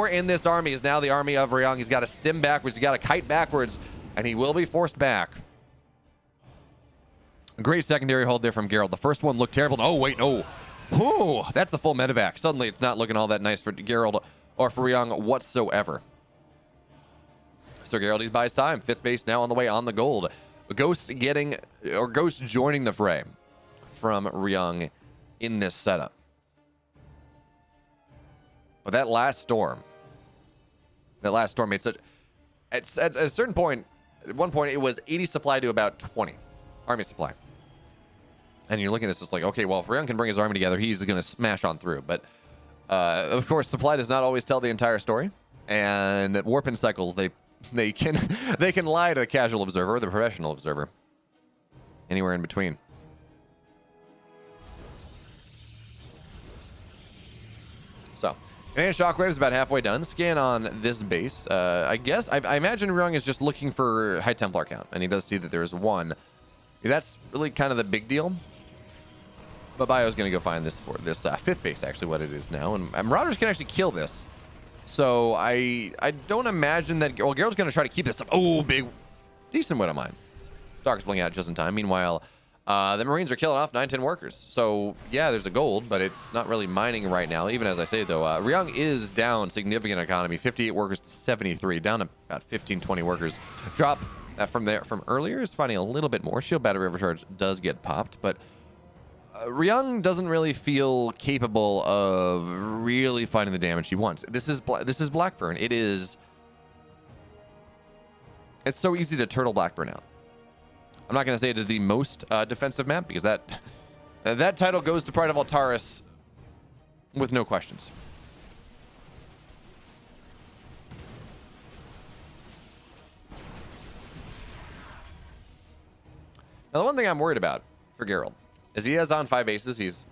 in this army. Is now the army of Ryung. He's got to stim backwards. He's got to kite backwards, and he will be forced back. Great secondary hold there from Gerald. The first one looked terrible. Oh, wait, no. Ooh, that's the full medevac. Suddenly, it's not looking all that nice for Gerald or for Ryung whatsoever. So Gerald, he buys time. 5th base now on the way on the gold. Ghost joining the fray from Ryung in this setup. But that last storm made such... At a certain point, at one point, it was 80 supply to about 20 army supply. And you're looking at this, it's like, okay, well, if Ryung can bring his army together, he's going to smash on through. But, of course, supply does not always tell the entire story. And warp in cycles, they can lie to the casual observer or the professional observer. Anywhere in between. So, Command Shockwave is about halfway done. Scan on this base. I guess, I imagine Ryung is just looking for High Templar count. And he does see that there is 1. That's really kind of the big deal. But Bio's going to go find this 5th base, actually, what it is now. And Marauders can actually kill this. So I don't imagine that... Well, Gerald's going to try to keep this up. Oh, big... Decent Widow Mine. Dark's blowing out just in time. Meanwhile, the Marines are killing off 9-10 workers. So, yeah, there's a gold, but it's not really mining right now. Even as I say, though, Ryung is down significant economy. 58 workers to 73. Down to about 15-20 workers. Drop... from earlier is finding a little bit more. Shield battery overcharge does get popped, but Ryung doesn't really feel capable of really finding the damage he wants. This is Blackburn. It's so easy to turtle Blackburn out. I'm not going to say it is the most defensive map, because that title goes to Pride of Altaris with no questions. Now, the one thing I'm worried about for Gerald is he has on 5 bases. He's,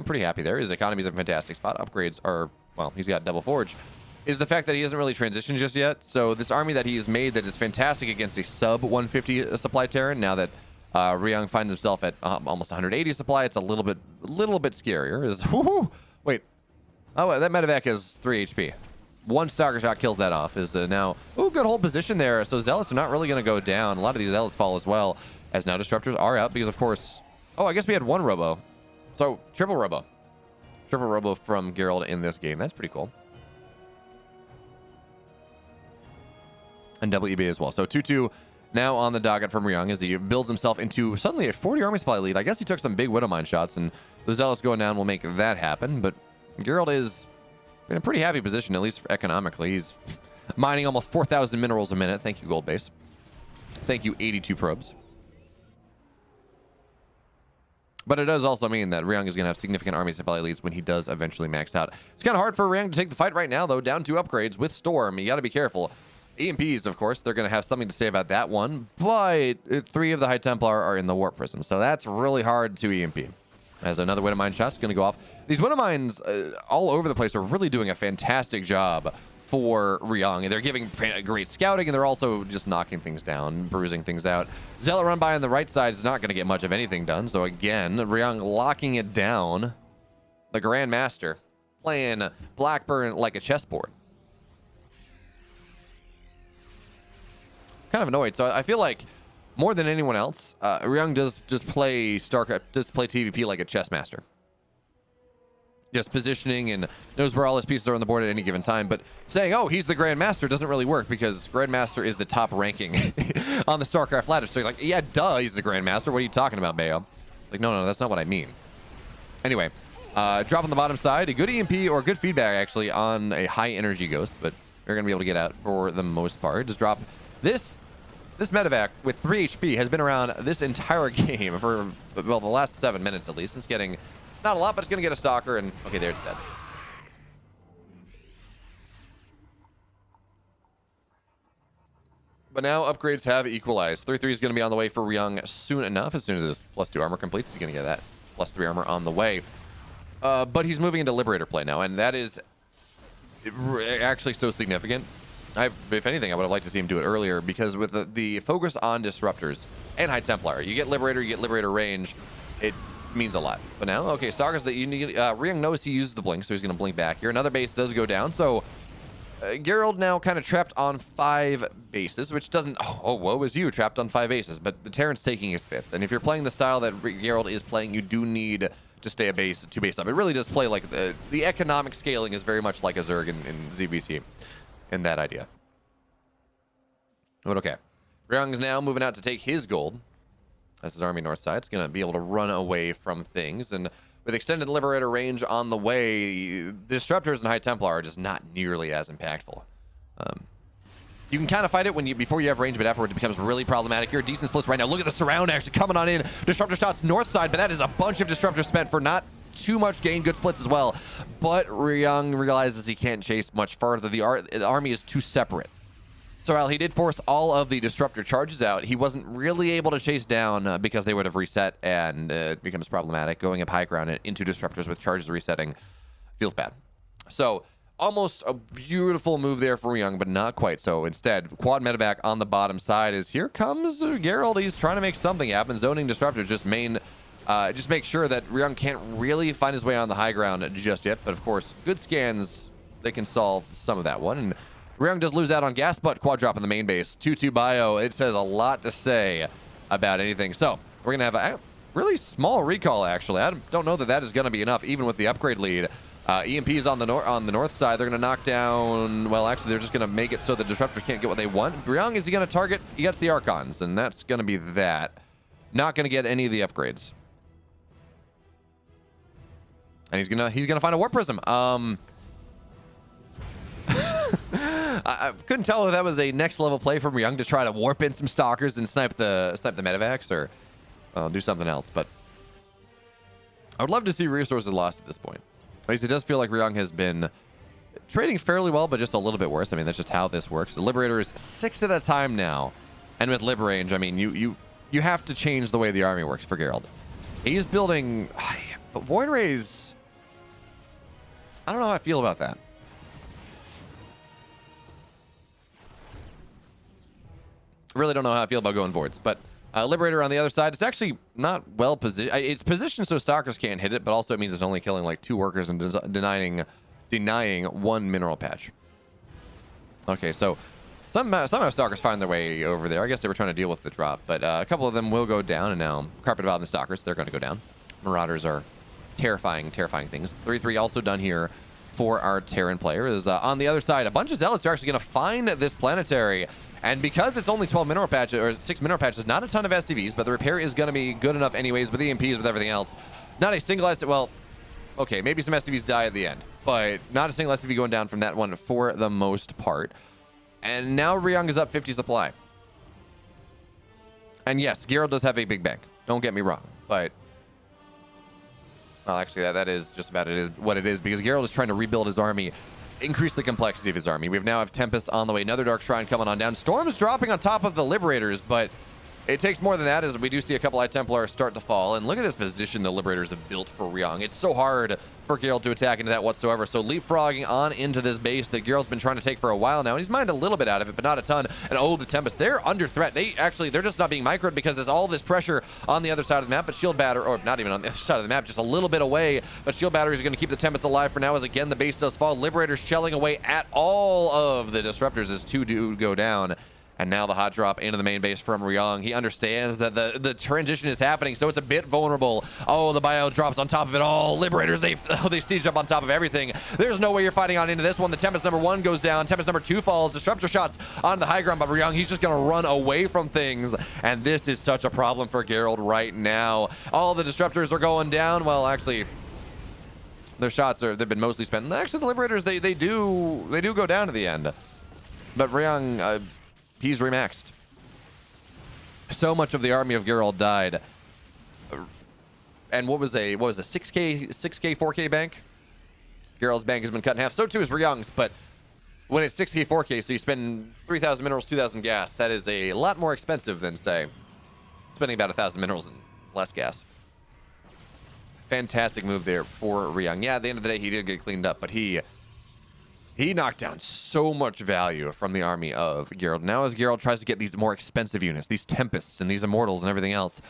pretty happy there. His economy's in a fantastic spot. Upgrades are, well, he's got double forge. is the fact that he hasn't really transitioned just yet. So this army that he's made that is fantastic against a sub 150 supply Terran, now that Ryung finds himself at almost 180 supply, it's a little bit scarier. Wait, oh, that medevac has 3 HP. One stalker shot kills that off. Is now good hold position there. So zealots are not really going to go down. A lot of these zealots fall as well, as now disruptors are out because of course. Oh, I guess we had one robo, so triple robo from Gerald in this game. That's pretty cool. And WEB as well. So 2-2 now on the docket from Ryung as he builds himself into suddenly a 40 army supply lead. I guess he took some big Widowmine shots, and the zealots going down will make that happen. But Gerald is in a pretty happy position, at least economically. He's mining almost 4,000 minerals a minute. Thank you, Gold Base. Thank you, 82 probes. But it does also mean that Ryung is going to have significant army supply leads when he does eventually max out. It's kind of hard for Ryung to take the fight right now, though. Down 2 upgrades with Storm. You got to be careful. EMPs, of course, they're going to have something to say about that one. But 3 of the High Templar are in the Warp Prism, so that's really hard to EMP. As another Widowmine shot's going to go off. These Widowmines all over the place are really doing a fantastic job for Ryung. They're giving great scouting, and they're also just knocking things down, bruising things out. Zealot run by on the right side is not going to get much of anything done. So again, Ryung locking it down. The Grandmaster playing Blackburn like a chessboard. Kind of annoyed. So I feel like more than anyone else, Ryung does just play StarCraft, just play TVP like a chess master. Just positioning and knows where all his pieces are on the board at any given time. But saying, oh, he's the Grandmaster doesn't really work because Grandmaster is the top ranking on the StarCraft ladder. So you're like, yeah, duh, he's the Grandmaster. What are you talking about, Bayo? Like, no, that's not what I mean. Anyway, drop on the bottom side. A good EMP or good feedback, actually, on a high energy ghost. But you're going to be able to get out for the most part. Just drop this. This medevac with 3 HP has been around this entire game for, well, the last 7 minutes at least. It's getting not a lot, but it's going to get a stalker, and okay, there it's dead. But now upgrades have equalized. 3-3 is going to be on the way for Ryung soon enough. As soon as his +2 armor completes, he's going to get that +3 armor on the way. But he's moving into Liberator play now, and that is actually so significant. If anything, I would have liked to see him do it earlier, because with the focus on disruptors and High Templar, you get Liberator range, it means a lot. But now, okay, stalkers that you need. Ryung knows he uses the blink, so he's going to blink back here. Another base does go down, so Gerald now kind of trapped on 5 bases, which doesn't. Oh, woe is you, trapped on 5 bases. But the Terran's taking his 5th, and if you're playing the style that Gerald is playing, you do need to stay a base, 2 base up. It really does play like the economic scaling is very much like a Zerg in ZBT. In that idea. But okay. Ryung is now moving out to take his gold. That's his army north side. It's going to be able to run away from things. And with extended Liberator range on the way, Disruptors and High Templar are just not nearly as impactful. You can kind of fight it before you have range, but afterwards it becomes really problematic. You're decent splits right now. Look at the surround actually coming on in. Disruptor shots north side, but that is a bunch of Disruptors spent for not too much gain. Good splits as well. But Ryung realizes he can't chase much further. The army is too separate. So while he did force all of the Disruptor charges out, he wasn't really able to chase down because they would have reset, and it becomes problematic. Going up high ground and into Disruptors with charges resetting feels bad. So almost a beautiful move there for Ryung, but not quite. So instead, quad medevac on the bottom side is here comes Gerald. He's trying to make something happen. Zoning Disruptors just make sure that Ryung can't really find his way on the high ground just yet. But of course, good scans, they can solve some of that one. And Ryung does lose out on gas, but quad drop in the main base. 2-2 bio. It says a lot to say about anything. So we're going to have a really small recall, actually. I don't know that is going to be enough, even with the upgrade lead. EMPs on the north side. They're going to knock down. Well, actually, they're just going to make it so the Disruptors can't get what they want. Ryung, is he going to target? He gets the Archons, and that's going to be that. Not going to get any of the upgrades. And he's gonna find a Warp Prism. I couldn't tell if that was a next level play from Ryung to try to warp in some stalkers and snipe the medevacs, or do something else. But I would love to see resources lost at this point. At least it does feel like Ryung has been trading fairly well, but just a little bit worse. I mean, that's just how this works. The Liberator is 6 at a time now, and with Lib range, I mean, you have to change the way the army works for Gerald. He's building Void Rays. I don't know how I feel about that. Really don't know how I feel about going voids, but Liberator on the other side, it's actually not well positioned. It's positioned so stalkers can't hit it, but also it means it's only killing like 2 workers and denying 1 mineral patch. Okay, so somehow stalkers find their way over there. I guess they were trying to deal with the drop, but a couple of them will go down, and now carpet about the stalkers, they're going to go down. Marauders are terrifying things. 3-3 also done here for our Terran players. On the other side, a bunch of zealots are actually going to find this planetary. And because it's only 12 mineral patches, or 6 mineral patches, not a ton of SCVs, but the repair is going to be good enough anyways with EMPs, with everything else. Not a single SCV, well, okay, maybe some SCVs die at the end, but not a single SCV going down from that one for the most part. And now Ryung is up 50 supply. And yes, Gerald does have a big bank. Don't get me wrong, but... Well, actually, that is just about what it is, because Gerald is trying to rebuild his army, increase the complexity of his army. We now have Tempest on the way, another Dark Shrine coming on down. Storm's dropping on top of the Liberators, but it takes more than that, as we do see a couple High Templars start to fall. And look at this position the Liberators have built for Ryung. It's so hard for Gerald to attack into that whatsoever. So leapfrogging on into this base that Gerald's been trying to take for a while now. And he's mined a little bit out of it, but not a ton. And oh, the Tempest, they're under threat. They're just not being microed because there's all this pressure on the other side of the map. But shield battery, or not even on the other side of the map, just a little bit away. But shield batteries are going to keep the Tempest alive for now, as again the base does fall. Liberators shelling away at all of the disruptors as 2 do go down. And now the hot drop into the main base from Ryung. He understands that the transition is happening, so it's a bit vulnerable. Oh, the bio drops on top of it all. Liberators, they siege up on top of everything. There's no way you're fighting on into this one. The Tempest number 1 goes down. Tempest number 2 falls. Disruptor shots on the high ground by Ryung. He's just going to run away from things. And this is such a problem for Gerald right now. All the disruptors are going down. Well, actually, their shots they've been mostly spent. Actually, the Liberators, they do go down to the end. But Ryung... he's remaxed. So much of the army of Gerald died. And what was a 6K 4K bank? Gerald's bank has been cut in half. So too is Ryung's, but when it's 6K 4K, so you spend 3,000 minerals, 2,000 gas, that is a lot more expensive than, say, spending about 1,000 minerals and less gas. Fantastic move there for Ryung. Yeah, at the end of the day, he did get cleaned up, but he knocked down so much value from the army of Gerald. Now as Gerald tries to get these more expensive units, these Tempests and these Immortals and everything else,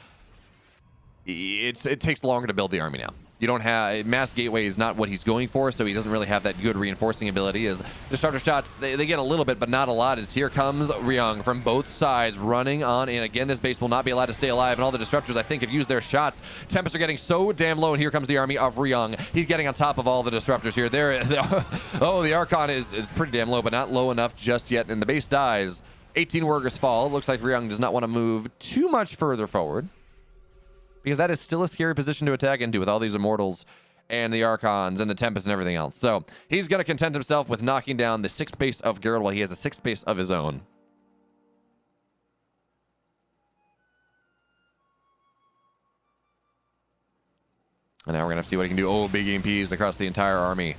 it takes longer to build the army now. You don't have... Mass Gateway is not what he's going for, so he doesn't really have that good reinforcing ability. As the starter shots, they get a little bit, but not a lot, as here comes Ryung from both sides running on in. Again, this base will not be allowed to stay alive, and all the disruptors, I think, have used their shots. Tempests are getting so damn low, and here comes the army of Ryung. He's getting on top of all the disruptors here. Oh, the Archon is pretty damn low, but not low enough just yet, and the base dies. 18 workers fall. It looks like Ryung does not want to move too much further forward, because that is still a scary position to attack into with all these Immortals and the Archons and the Tempest and everything else. So he's going to content himself with knocking down the 6th base of Gerald while he has a 6th base of his own. And now we're going to have to see what he can do. Oh, big EMPs across the entire army.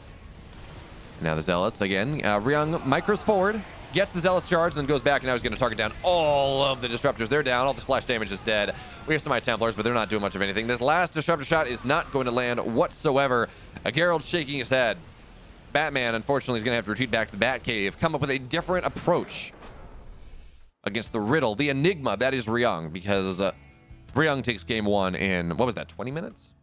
And now the Zealots again. Ryung micros forward, gets the Zealots charged, and then goes back, and now he's going to target down all of the Disruptors. They're down. All the splash damage is dead. We have some High Templars, but they're not doing much of anything. This last Disruptor shot is not going to land whatsoever. Gerald shaking his head. Batman, unfortunately, is going to have to retreat back to the Batcave, come up with a different approach against the riddle, the enigma that is Ryung, because Ryung takes game 1 in, what was that, 20 minutes?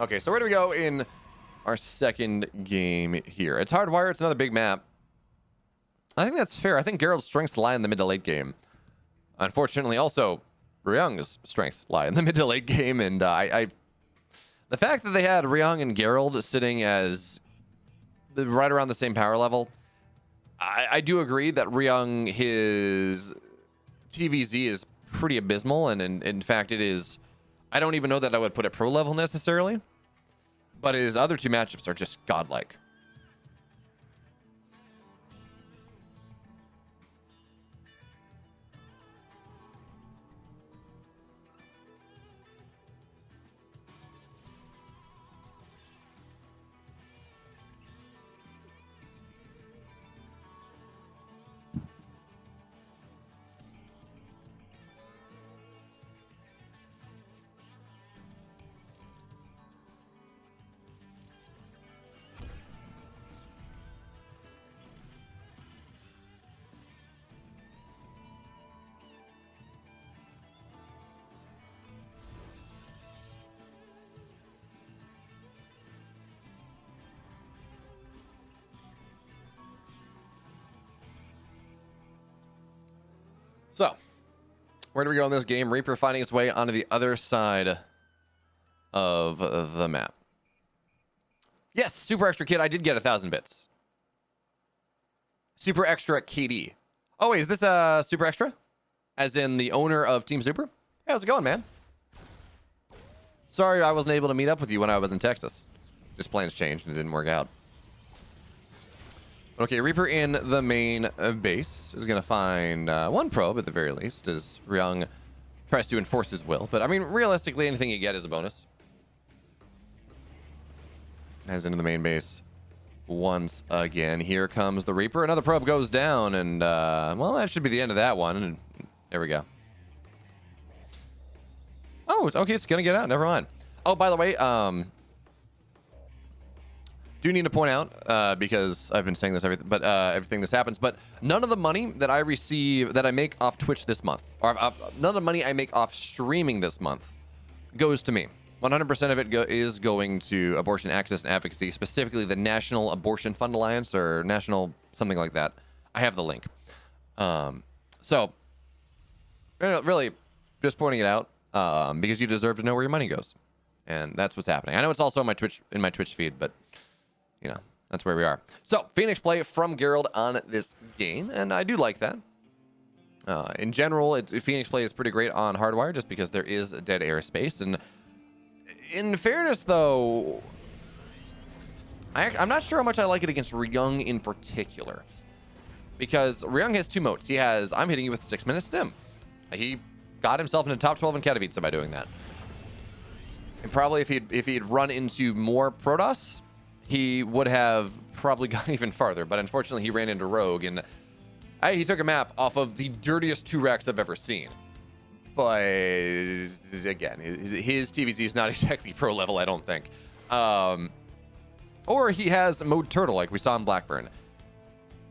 Okay, so where do we go in our second game here? It's Hardwire. It's another big map. I think that's fair. I think Gerald's strengths lie in the mid to late game. Unfortunately, also, Ryung's strengths lie in the mid to late game. And the fact that they had Ryung and Gerald sitting as right around the same power level, I do agree that Ryung, his TVZ is pretty abysmal. And in fact, it is... I don't even know that I would put it pro level necessarily, but his other 2 matchups are just godlike. So, where do we go in this game? Reaper finding its way onto the other side of the map. Yes, super extra kid. I did get 1,000 bits. Super extra KD. Oh wait, is this super extra? As in the owner of Team Super? Hey, how's it going, man? Sorry I wasn't able to meet up with you when I was in Texas. Just plans changed and it didn't work out. Okay, Reaper in the main base is going to find one probe at the very least as Ryung tries to enforce his will. But I mean, realistically, anything you get is a bonus. Heads into the main base once again. Here comes the Reaper. Another probe goes down, and well, that should be the end of that one. And there we go. Oh, okay, it's gonna get out. Never mind. Oh, by the way, do need to point out because I've been saying this everything this happens, but none of the money that I receive that I make off Twitch this month, or none of the money I make off streaming this month, goes to me. 100% of it is going to abortion access and advocacy, specifically the National Abortion Fund Alliance or National something like that. I have the link. So, really, just pointing it out because you deserve to know where your money goes, and that's what's happening. I know it's also on my Twitch feed, but you know that's where we are. So, Phoenix play from Gerald on this game, and I do like that. In general, Phoenix play is pretty great on Hardwire just because there is dead airspace. And in fairness, though, I'm not sure how much I like it against Ryung in particular. Because Ryung has two modes. He has, I'm hitting you with a 6-minute stim. He got himself into top 12 in Katowice by doing that. And probably if he'd run into more Protoss, he would have probably gone even farther. But unfortunately, he ran into Rogue, and he took a map off of the dirtiest 2 racks I've ever seen. But again, his TVZ is not exactly pro level, I don't think. Or he has mode turtle like we saw in Blackburn.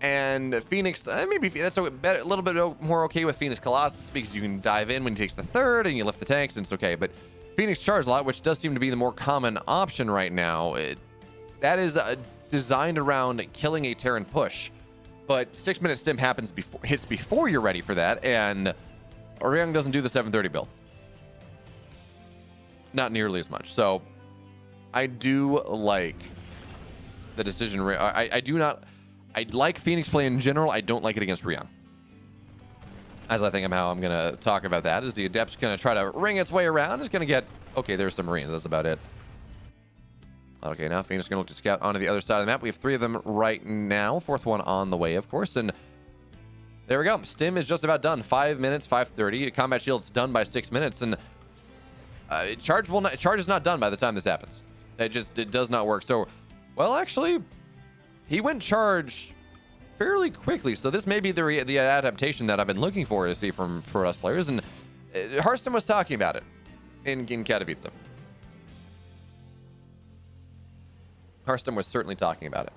And Phoenix, maybe that's a little bit more okay with Phoenix Colossus because you can dive in when he takes the third and you lift the tanks and it's okay. But Phoenix Charge Lot, which does seem to be the more common option right now, that is designed around killing a Terran push. But 6-minute stim hits before you're ready for that, and Ryung doesn't do the 730 build. Not nearly as much. So I do like the decision. I like Phoenix play in general. I don't like it against Ryung. As I think of how I'm going to talk about that is the Adept's going to try to ring its way around. It's going to get, okay, there's some Marines. That's about it. Okay, now Phoenix is going to look to scout onto the other side of the map. We have 3 of them right now. 4th one on the way, of course. And there we go. Stim is just about done. 5 minutes, 5:30. Combat shield's done by 6 minutes, and charge is not done by the time this happens. It does not work. So, well, actually, he went charge fairly quickly. So this may be the adaptation that I've been looking for to see from Protoss players, and Hearthstone was talking about it in Katowice. Hearthstone was certainly talking about it,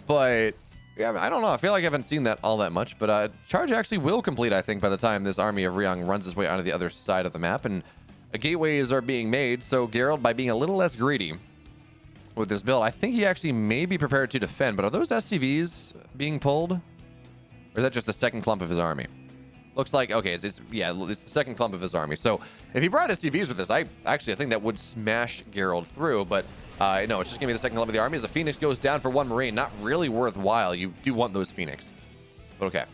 but yeah, I don't know. I feel like I haven't seen that all that much, but charge actually will complete, I think, by the time this army of Ryung runs its way onto the other side of the map, and gateways are being made. So Gerald, by being a little less greedy with this build, I think he actually may be prepared to defend. But are those SCVs being pulled, or is that just the second clump of his army? Looks like, okay, it's the second clump of his army. So if he brought SCVs with this, I think that would smash Gerald through, but no, it's just gonna be the second clump of the army. As a Phoenix goes down for 1 Marine, not really worthwhile. You do want those Phoenix, but okay.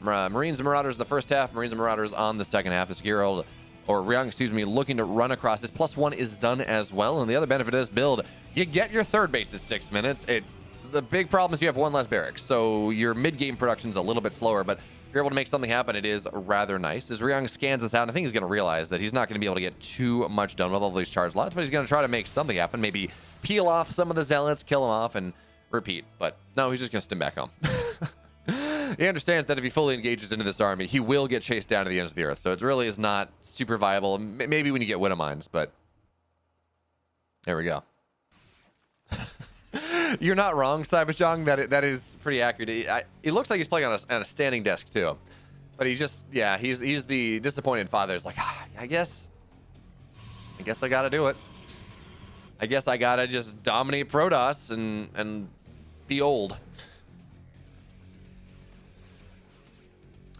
Marines and Marauders in the first half, Marines and Marauders on the second half. As Gerald, or Ryung, excuse me, looking to run across. This +1 is done as well, and the other benefit of this build, you get your third base at 6 minutes. The big problem is you have 1 less barracks, so your mid-game production is a little bit slower, but if you're able to make something happen, it is rather nice. As Ryung scans this out, I think he's going to realize that he's not going to be able to get too much done with all these charge lots, but he's going to try to make something happen. Maybe peel off some of the zealots, kill them off, and repeat. But no, he's just going to stim back home. He understands that if he fully engages into this army, he will get chased down to the ends of the earth. So it really is not super viable. Maybe when you get Widow Mines, but there we go. You're not wrong, Cyberjong. That is pretty accurate. It looks like he's playing on a standing desk too, but he just, yeah, he's the disappointed father. It's like, I guess I gotta do it. I guess I gotta just dominate Protoss and be old.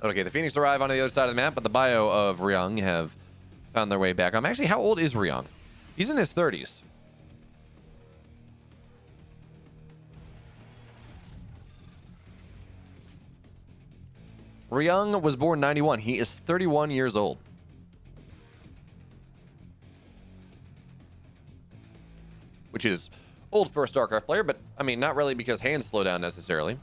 Okay, the Phoenix arrive on the other side of the map, but the bio of Ryung have found their way back. Actually, how old is Ryung? He's in his 30s. Ryung was born 91. He is 31 years old. Which is old for a StarCraft player, but I mean, not really because hands slow down necessarily.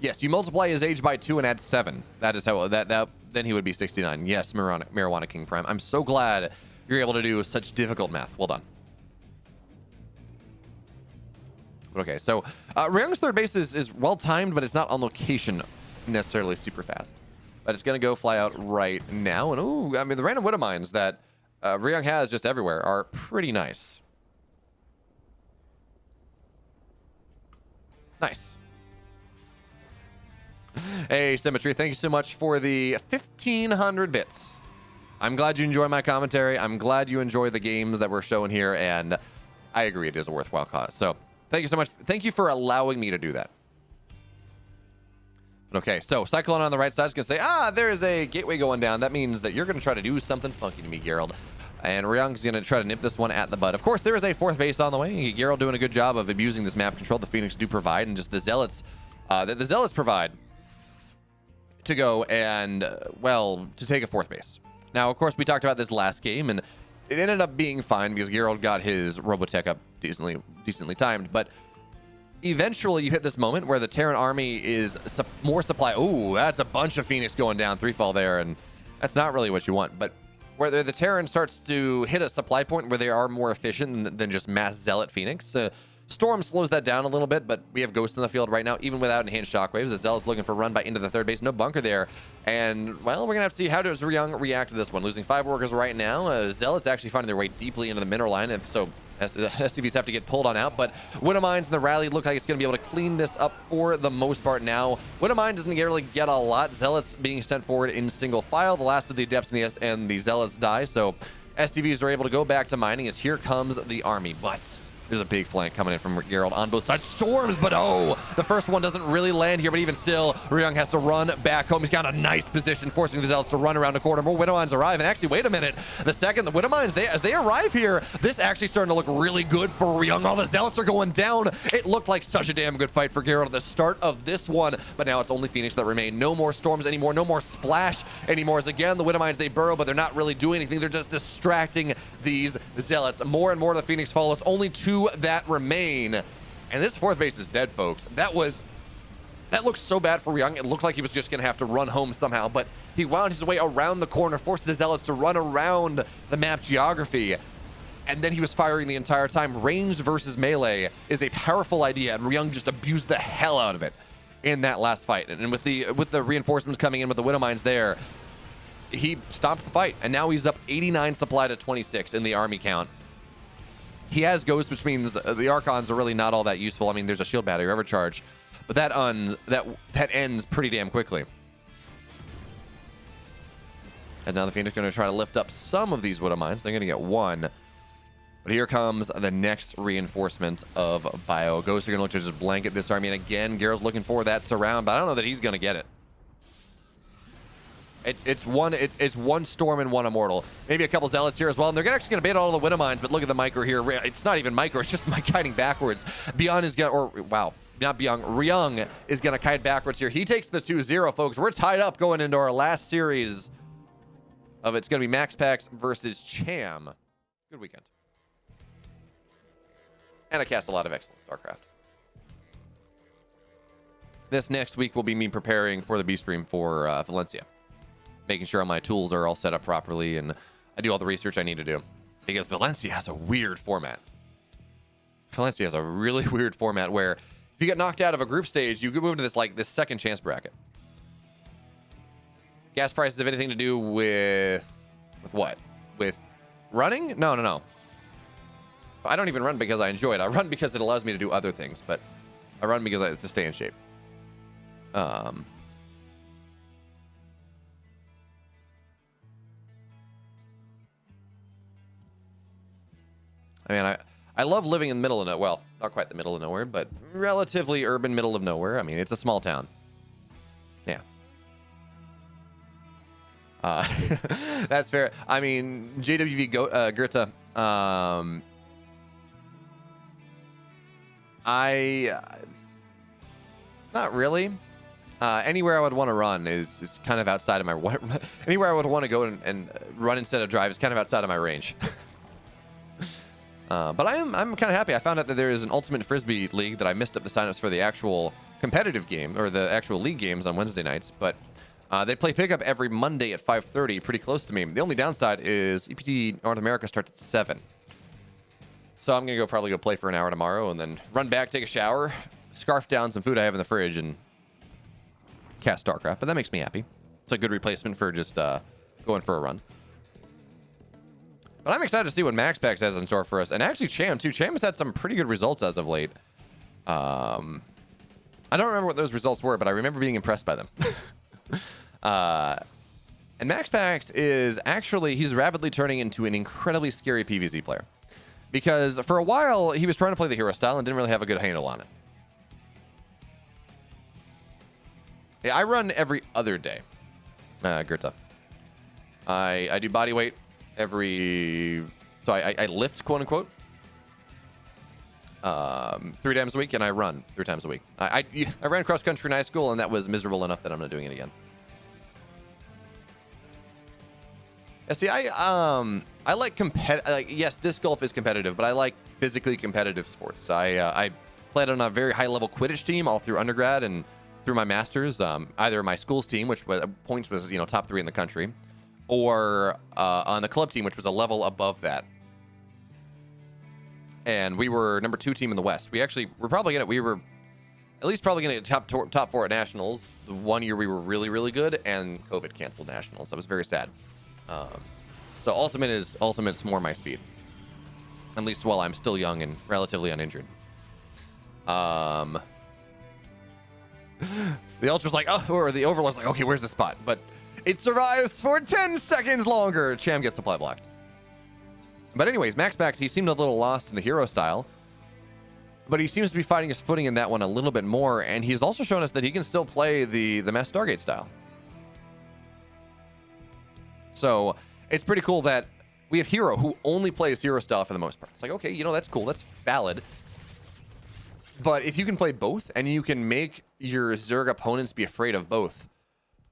Yes, you multiply his age by 2 and add 7. That is how then he would be 69. Yes, Marijuana King Prime. I'm so glad you're able to do such difficult math. Well done. Okay, so Ryung's third base is well timed, but it's not on location necessarily super fast. But it's going to go fly out right now. And ooh, I mean, the random Widowmines that Ryung has just everywhere are pretty nice. Nice. Hey, Symmetry, thank you so much for the 1,500 bits. I'm glad you enjoy my commentary. I'm glad you enjoy the games that we're showing here, and I agree it is a worthwhile cause. So thank you so much. Thank you for allowing me to do that. Okay, so Cyclone on the right side is going to say, there's a gateway going down. That means that you're going to try to do something funky to me, Gerald. And Ryung's going to try to nip this one at the bud. Of course, there is a fourth base on the way. Gerald doing a good job of abusing this map control the Phoenix do provide, and just the Zealots that the Zealots provide to go and, well, to take a fourth base. Now, of course, we talked about this last game, and it ended up being fine because Gerald got his Robotech up decently timed, but eventually you hit this moment where the Terran army is more supply. Ooh, that's a bunch of Phoenix going down, 3-fall there, and that's not really what you want. But where the Terran starts to hit a supply point where they are more efficient than just mass Zealot Phoenix. Storm slows that down a little bit, but we have Ghosts in the field right now, even without enhanced shockwaves. The Zealot's looking for run by into the third base. No bunker there. And, well, we're going to have to see how does Ryung react to this one. Losing 5 workers right now. Zealots actually finding their way deeply into the mineral line, and so SCVs have to get pulled on out. But Widowmines and the rally look like it's going to be able to clean this up for the most part now. Widowmine doesn't really get a lot. Zealots being sent forward in single file. The last of the Adepts and the Zealots die, so SCVs are able to go back to mining as here comes the army. But there's a big flank coming in from Gerald on both sides. Storms, but the first one doesn't really land here, but even still, Ryung has to run back home. He's got a nice position, forcing the Zealots to run around the corner. More Widowmines arrive, and actually, wait a minute. The Widowmines, as they arrive here, this actually starting to look really good for Ryung. All the Zealots are going down. It looked like such a damn good fight for Gerald at the start of this one, but now it's only Phoenix that remain. No more Storms anymore, no more Splash anymore. As again, the Widowmines, they burrow, but they're not really doing anything. They're just distracting these Zealots. More and more of the Phoenix fall. It's only 2 that remain, and this fourth base is dead, folks. That looks so bad for Ryung. It looked like he was just gonna have to run home somehow, but he wound his way around the corner, forced the Zealots to run around the map geography, and then he was firing the entire time. Range versus melee is a powerful idea, and Ryung just abused the hell out of it in that last fight. And with the reinforcements coming in with the Widowmines there, he stopped the fight, and now he's up 89 supply to 26 in the army count. He has Ghost, which means the Archons are really not all that useful. I mean, there's a shield battery overcharge, but that ends pretty damn quickly. And now the Phoenix are going to try to lift up some of these Widowmines. They're going to get 1. But here comes the next reinforcement of Bio. Ghosts are going to look to just blanket this army. And again, Gerald's looking for that surround, but I don't know that he's going to get it. It's one Storm and 1 Immortal. Maybe a couple Zealots here as well. And they're actually going to bait all the Widowmines, but look at the micro here. It's not even micro. It's just kiting backwards. Beyond is going to, or wow, not Beyond. Ryung is going to kite backwards here. He takes the 2-0, folks. We're tied up going into our last series of it's going to be MaxPax versus Cham. Good weekend. And I cast a lot of excellent StarCraft. This next week will be me preparing for the B stream for Valencia. Making sure all my tools are all set up properly, and I do all the research I need to do. Because Valencia has a weird format. Valencia has a really weird format where if you get knocked out of a group stage, you can move to this second chance bracket. Gas prices have anything to do with what? With running? No. I don't even run because I enjoy it. I run because it allows me to do other things, but I run because I have to stay in shape. I mean, I love living in the middle of nowhere. Well, not quite the middle of nowhere, but relatively urban middle of nowhere. I mean, it's a small town. That's fair. I mean, JWV Goethe. Not really. Anywhere I would want to run is kind of outside of my... Anywhere I would want to go and run instead of drive is kind of outside of my range. But I'm kind of happy. I found out that there is an Ultimate Frisbee League that I missed up the signups for the actual competitive game, or the actual league games on Wednesday nights. But they play pickup every Monday at 5:30, pretty close to me. The only downside is EPT North America starts at 7. So I'm going to probably go play for an hour tomorrow and then run back, take a shower, scarf down some food I have in the fridge, and cast StarCraft. But that makes me happy. It's a good replacement for just going for a run. But I'm excited to see what MaxPax has in store for us. And actually Cham, too. Cham has had some pretty good results as of late. I don't remember what those results were, but I remember being impressed by them. And MaxPax is actually, he's rapidly turning into an incredibly scary PvZ player. Because for a while, he was trying to play the hero style and didn't really have a good handle on it. Yeah, I run every other day, Goethe. I do body weight every... So I lift, quote unquote, 3 times a week, and I run 3 times a week. I ran cross country in high school, and that was miserable enough that I'm not doing it again. Yeah, see, I like yes, disc golf is competitive, but I like physically competitive sports. I played on a very high level Quidditch team all through undergrad and through my masters. Either my school's team, which was points was top 3 in the country, or on the club team, which was a level above that. And we were number 2 team in the West. We were at least probably gonna get top 4 at nationals. The one year we were really, really good, and COVID canceled nationals. That was very sad. So Ultimate's more my speed, at least while I'm still young and relatively uninjured. The Ultra's like, oh, or the Overlord's like, okay, where's the spot? But it survives for 10 seconds longer. Cham gets supply blocked. But anyways, MaxPax, he seemed a little lost in the hero style, but he seems to be finding his footing in that one a little bit more, and he's also shown us that he can still play the Mass Stargate style. So it's pretty cool that we have Hero who only plays Hero style for the most part. It's like, okay, that's cool. That's valid. But if you can play both and you can make your Zerg opponents be afraid of both,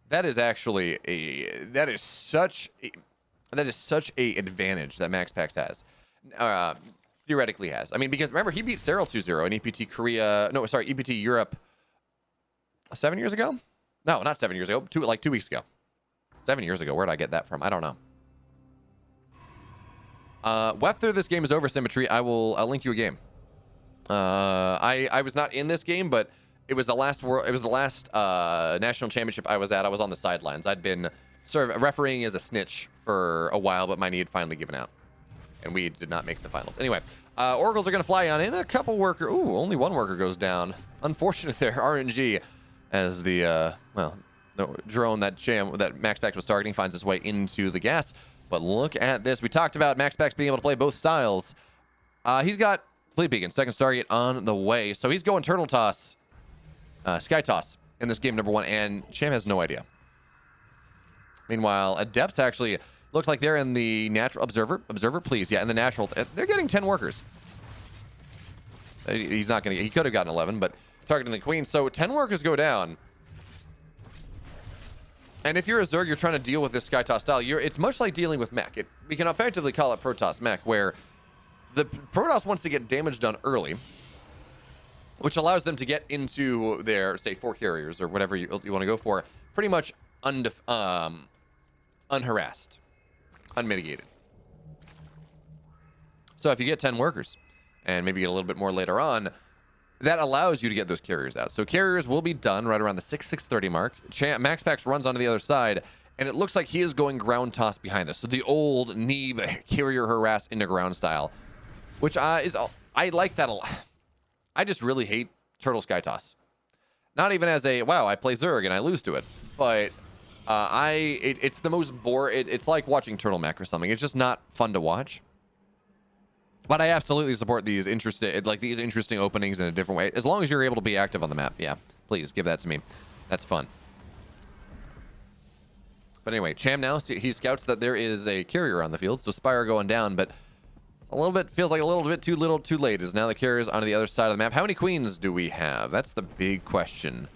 that is actually that is such a advantage that MaxPax has. Theoretically has. I mean, because remember, he beat Serral 2-0 in EPT Korea. No, sorry, EPT Europe 7 years ago? No, not 7 years ago. 2 weeks ago. 7 years ago. Where'd I get that from? I don't know. After this game is over, Symmetry, I'll link you a game. I was not in this game, but it was the last national championship I was at. I was on the sidelines. I'd been sort of refereeing as a snitch for a while, but my knee had finally given out, and we did not make the finals. Anyway, Oracles are going to fly on in. A couple worker. Ooh, only one worker goes down. Unfortunate there, RNG, as the drone that MaxPax was targeting finds its way into the gas. But look at this. We talked about MaxPax being able to play both styles. He's got Fleet Beacon, second Stargate on the way. So he's going Turtle Toss, Sky Toss in this game number 1, and Cham has no idea. Meanwhile, Adepts actually looks like they're in the natural observer, please. Yeah, in the natural. They're getting 10 workers. He's not going to. He could have gotten 11, but targeting the Queen. So 10 workers go down. And if you're a Zerg, you're trying to deal with this Sky Toss style. It's much like dealing with mech. We can effectively call it Protoss mech, where the Protoss wants to get damage done early, which allows them to get into their, say, 4 carriers or whatever you want to go for, pretty much unharassed, unmitigated. So if you get 10 workers, and maybe get a little bit more later on, that allows you to get those carriers out. So carriers will be done right around the 6:30 mark. MaxPax runs onto the other side, and it looks like he is going ground toss behind this. So the old Neeb carrier harass into ground style, which I like that a lot. I just really hate Turtle Sky Toss. Not even as a, wow, I play Zerg and I lose to it. But it's the most boring. It's like watching Turtle Mech or something. It's just not fun to watch. But I absolutely support these interesting openings in a different way. As long as you're able to be active on the map. Yeah, please give that to me. That's fun. But anyway, Cham now, he scouts that there is a carrier on the field, so Spire going down, but a little bit, feels like a little bit too little too late, as now the carrier's onto the other side of the map. How many queens do we have? That's the big question.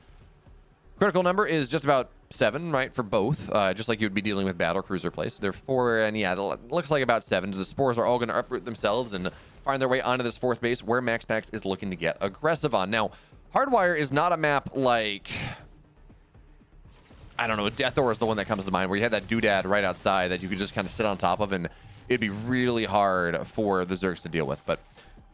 Critical number is just about 7, right, for both, just like you would be dealing with battle cruiser place. They're 4, and yeah, it looks like about 7. The spores are all going to uproot themselves and find their way onto this 4th base where MaxPax is looking to get aggressive on. Now, Hardwire is not a map like, I don't know, Death Ore is the one that comes to mind, where you had that doodad right outside that you could just kind of sit on top of, and it'd be really hard for the Zergs to deal with. But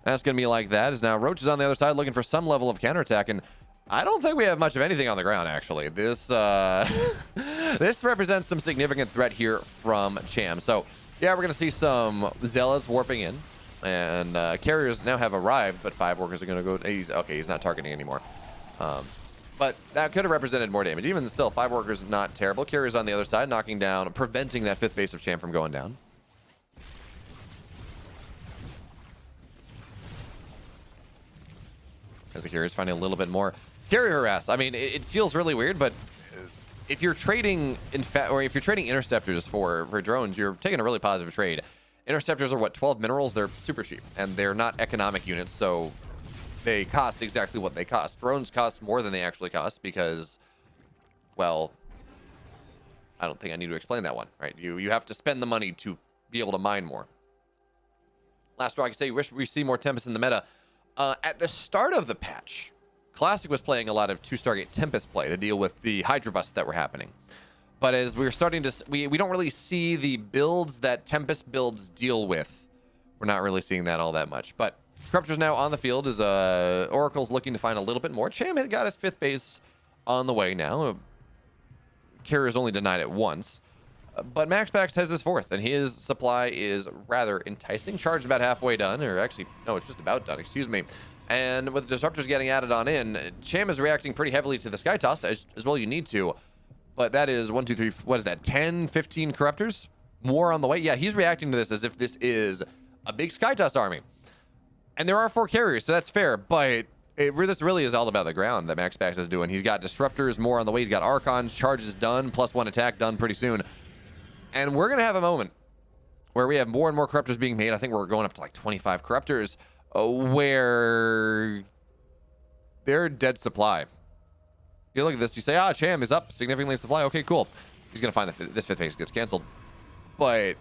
that's going to be like that. As now Roach is on the other side looking for some level of counterattack, and I don't think we have much of anything on the ground, actually. This this represents some significant threat here from Cham. So, yeah, we're going to see some Zealots warping in, and carriers now have arrived, but 5 workers are going to go... he's not targeting anymore. But that could have represented more damage. Even still, 5 workers, not terrible. Carriers on the other side, knocking down, preventing that 5th base of Cham from going down. As the carrier's finding a little bit more carrier harass. I mean, it feels really weird, but if you're trading if you're trading interceptors for drones, you're taking a really positive trade. Interceptors are what, 12 minerals? They're super cheap, and they're not economic units, so they cost exactly what they cost. Drones cost more than they actually cost because, well, I don't think I need to explain that one, right? You have to spend the money to be able to mine more. Last straw I can say, wish we see more Tempest in the meta. At the start of the patch, Classic was playing a lot of 2 Stargate Tempest play to deal with the Hydra busts that were happening. But as we're starting to... We don't really see the builds that Tempest builds deal with. We're not really seeing that all that much. But Corruptor's now on the field as Oracle's looking to find a little bit more. Cham had got his 5th base on the way now. Carrier's only denied it once. But MaxPax has his 4th, and his supply is rather enticing. Charge about halfway done, or actually, no, it's just about done, excuse me. And with the Disruptors getting added on in, Cham is reacting pretty heavily to the Sky Toss, as well you need to. But that is 1, 2, 3, what is that, 10, 15 Corruptors? More on the way? Yeah, he's reacting to this as if this is a big Sky Toss army. And there are 4 carriers, so that's fair, but this really is all about the ground that MaxPax is doing. He's got Disruptors more on the way, he's got Archons, charges done, +1 attack done pretty soon. And we're going to have a moment where we have more and more Corruptors being made. I think we're going up to like 25 Corruptors, where they're dead supply. You look at this, you say, Cham is up significantly in supply. Okay, cool. He's going to find that this 5th phase gets canceled. But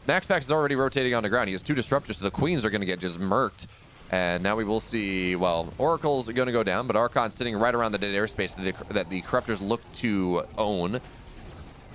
MaxPax is already rotating on the ground. He has 2 Disruptors, so the Queens are going to get just murked. And now we will see, well, Oracle's going to go down, but Archon's sitting right around the dead airspace that the Corruptors look to own.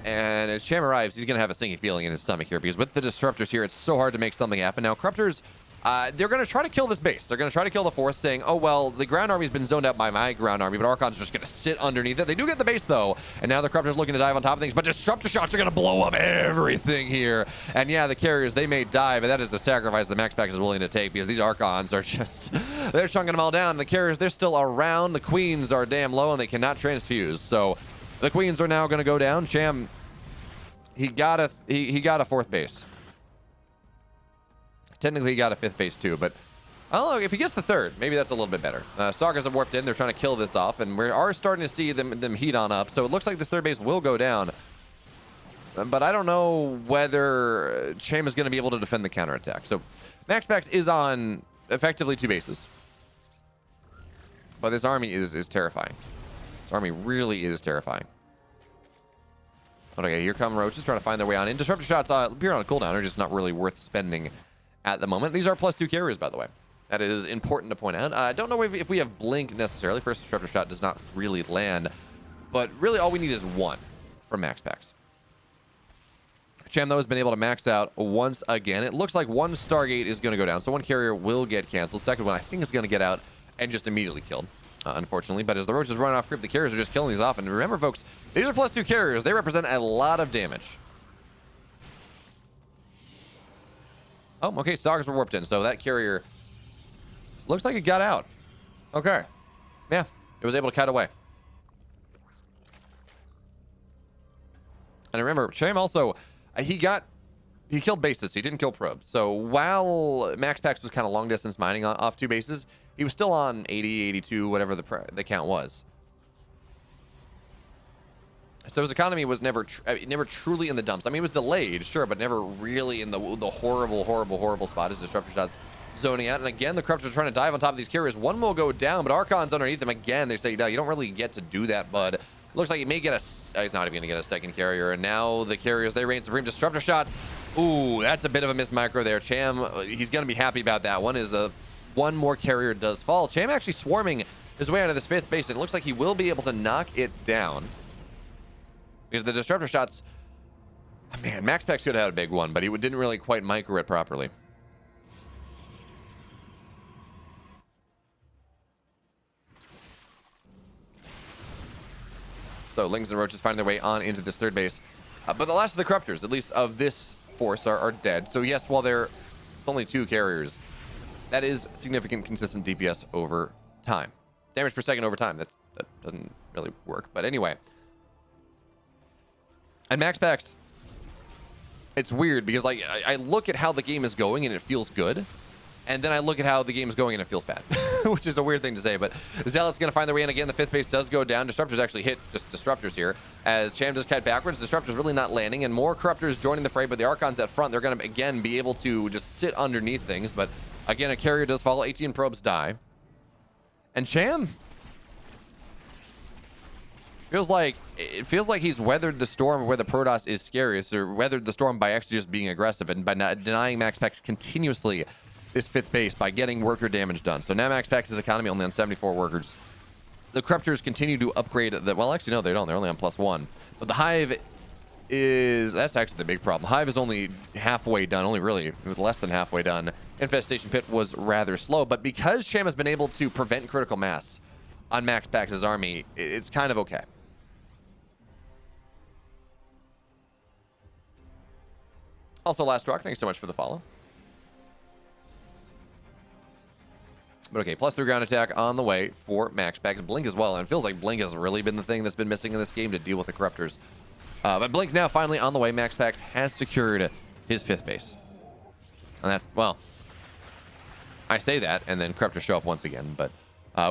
And as Cham arrives, he's going to have a sinking feeling in his stomach here, because with the Disruptors here, it's so hard to make something happen. Now, Corruptors, they're going to try to kill this base. They're going to try to kill the 4th, saying, oh, well, the ground army's been zoned out by my ground army, but Archon's just going to sit underneath it. They do get the base, though, and now the Corruptors looking to dive on top of things, but Disruptor shots are going to blow up everything here. And yeah, the carriers, they may die, but that is the sacrifice that MaxPax is willing to take, because these Archons are just, they're chunking them all down. The carriers, they're still around. The Queens are damn low, and they cannot transfuse. So the Queens are now going to go down. Cham, he got a 4th base. Technically, he got a 5th base too, but I don't know if he gets the 3rd. Maybe that's a little bit better. Stalkers have warped in. They're trying to kill this off, and we are starting to see them heat on up. So it looks like this 3rd base will go down, but I don't know whether Cham is going to be able to defend the counterattack. So MaxPax is on effectively 2 bases, but this army is terrifying. This army really is terrifying. Okay, here come Roaches trying to find their way on in. Disruptor shots appear on a cooldown are just not really worth spending at the moment. These are +2 carriers, by the way. That is important to point out. I don't know if we have Blink necessarily. First Disruptor shot does not really land, but really all we need is 1 from MaxPax. Cham, though, has been able to max out once again. It looks like 1 Stargate is going to go down, so 1 carrier will get canceled. Second one, I think, is going to get out and just immediately killed. Unfortunately, but as the Roaches run off grip, the carriers are just killing these off. And remember, folks, these are +2 carriers. They represent a lot of damage. Oh, okay, Stalkers were warped in, so that carrier looks like it got out. Okay. Yeah, it was able to cut away. And remember, Cham also, he killed bases. He didn't kill probes. So while MaxPax was kind of long-distance mining off 2 bases, he was still on 80, 82, whatever the count was. So his economy was never truly in the dumps. I mean, it was delayed, sure, but never really in the horrible spot as Disruptor Shots zoning out. And again, the Corruptors are trying to dive on top of these carriers. One will go down, but Archon's underneath them again. They say, no, you don't really get to do that, bud. Looks like he may get he's not even going to get a second carrier. And now the carriers, they reign supreme. Disruptor Shots. Ooh, that's a bit of a missed micro there. Cham, he's going to be happy about that. One more carrier does fall. Cham actually swarming his way out of this 5th base. And it looks like he will be able to knock it down. Because the Disruptor Shots, man, MaxPax could have had a big one, but he didn't really quite micro it properly. So Lings and Roaches find their way on into this 3rd base. But the last of the Corruptors, at least of this force, are dead. So yes, while they're only 2 carriers, that is significant consistent DPS over time. Damage per second over time. That doesn't really work. But anyway. And MaxPax, it's weird because like I look at how the game is going and it feels good. And then I look at how the game is going and it feels bad, which is a weird thing to say. But Zealot's going to find their way in again. The 5th base does go down. Disruptors actually hit just Disruptors here as Cham does kite backwards. Disruptors really not landing and more Corruptors joining the fray. But the Archons at front, they're going to again be able to just sit underneath things. But again, a carrier does fall. 18 probes die. And Cham feels like he's weathered the storm where the Protoss is scariest, or weathered the storm by actually just being aggressive and by not denying MaxPax continuously this 5th base by getting worker damage done. So now MaxPax's economy only on 74 workers. The Corruptors continue to upgrade the, well, actually no, they don't. They're only on +1. But the Hive that's actually the big problem. Hive is only halfway done, only really less than halfway done. Infestation Pit was rather slow, but because Cham has been able to prevent critical mass on MaxPax's army, it's kind of okay. Also, Last Rock, thanks so much for the follow. But okay, +3 ground attack on the way for MaxPax. Blink as well, and it feels like Blink has really been the thing that's been missing in this game to deal with the Corruptors. But Blink now finally on the way. MaxPax has secured his 5th base. And that's, well, I say that, and then Corruptors show up once again, but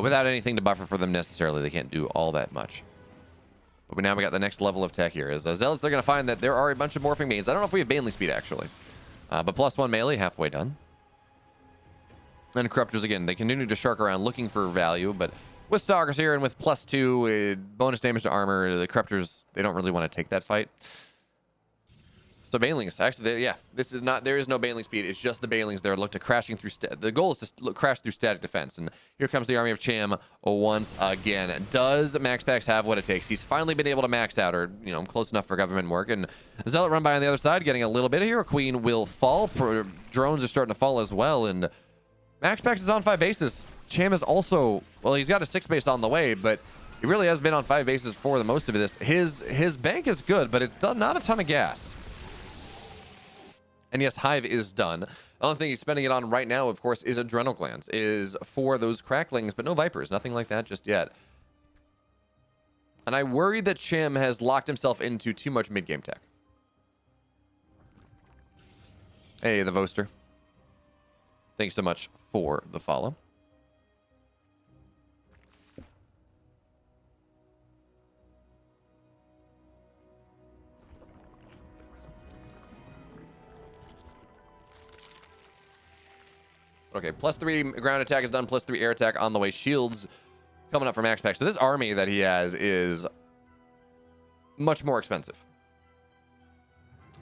without anything to buffer for them necessarily, they can't do all that much. But now we got the next level of tech here. As Zealots, they're going to find that there are a bunch of morphing mains. I don't know if we have Baneley speed, actually. But +1 melee, halfway done. And Corruptors, again, they continue to shark around looking for value, but with Stalkers here and with +2 bonus damage to armor, the Corruptors, they don't really want to take that fight. So Banelings, actually, yeah, this is not, there is no Baneling speed. It's just the Banelings there look to crashing through, the goal is to crash through static defense. And here comes the army of Cham once again. Does MaxPax have what it takes? He's finally been able to max out, or, you know, close enough for government work. And Zealot run by on the other side, getting a little bit of Hero Queen will fall. Drones are starting to fall as well. And MaxPax is on 5 bases. Cham is also, well, he's got a 6 base on the way, but he really has been on 5 bases for the most of this. His bank is good, but it's not a ton of gas. And yes, Hive is done. The only thing he's spending it on right now, of course, is Adrenal Glands, is for those cracklings, but no Vipers, nothing like that just yet. And I worry that Cham has locked himself into too much mid-game tech. Hey, the Voster. Thanks so much for the follow. Okay, +3 ground attack is done, +3 air attack on the way. Shields coming up for MaxPax. So this army that he has is much more expensive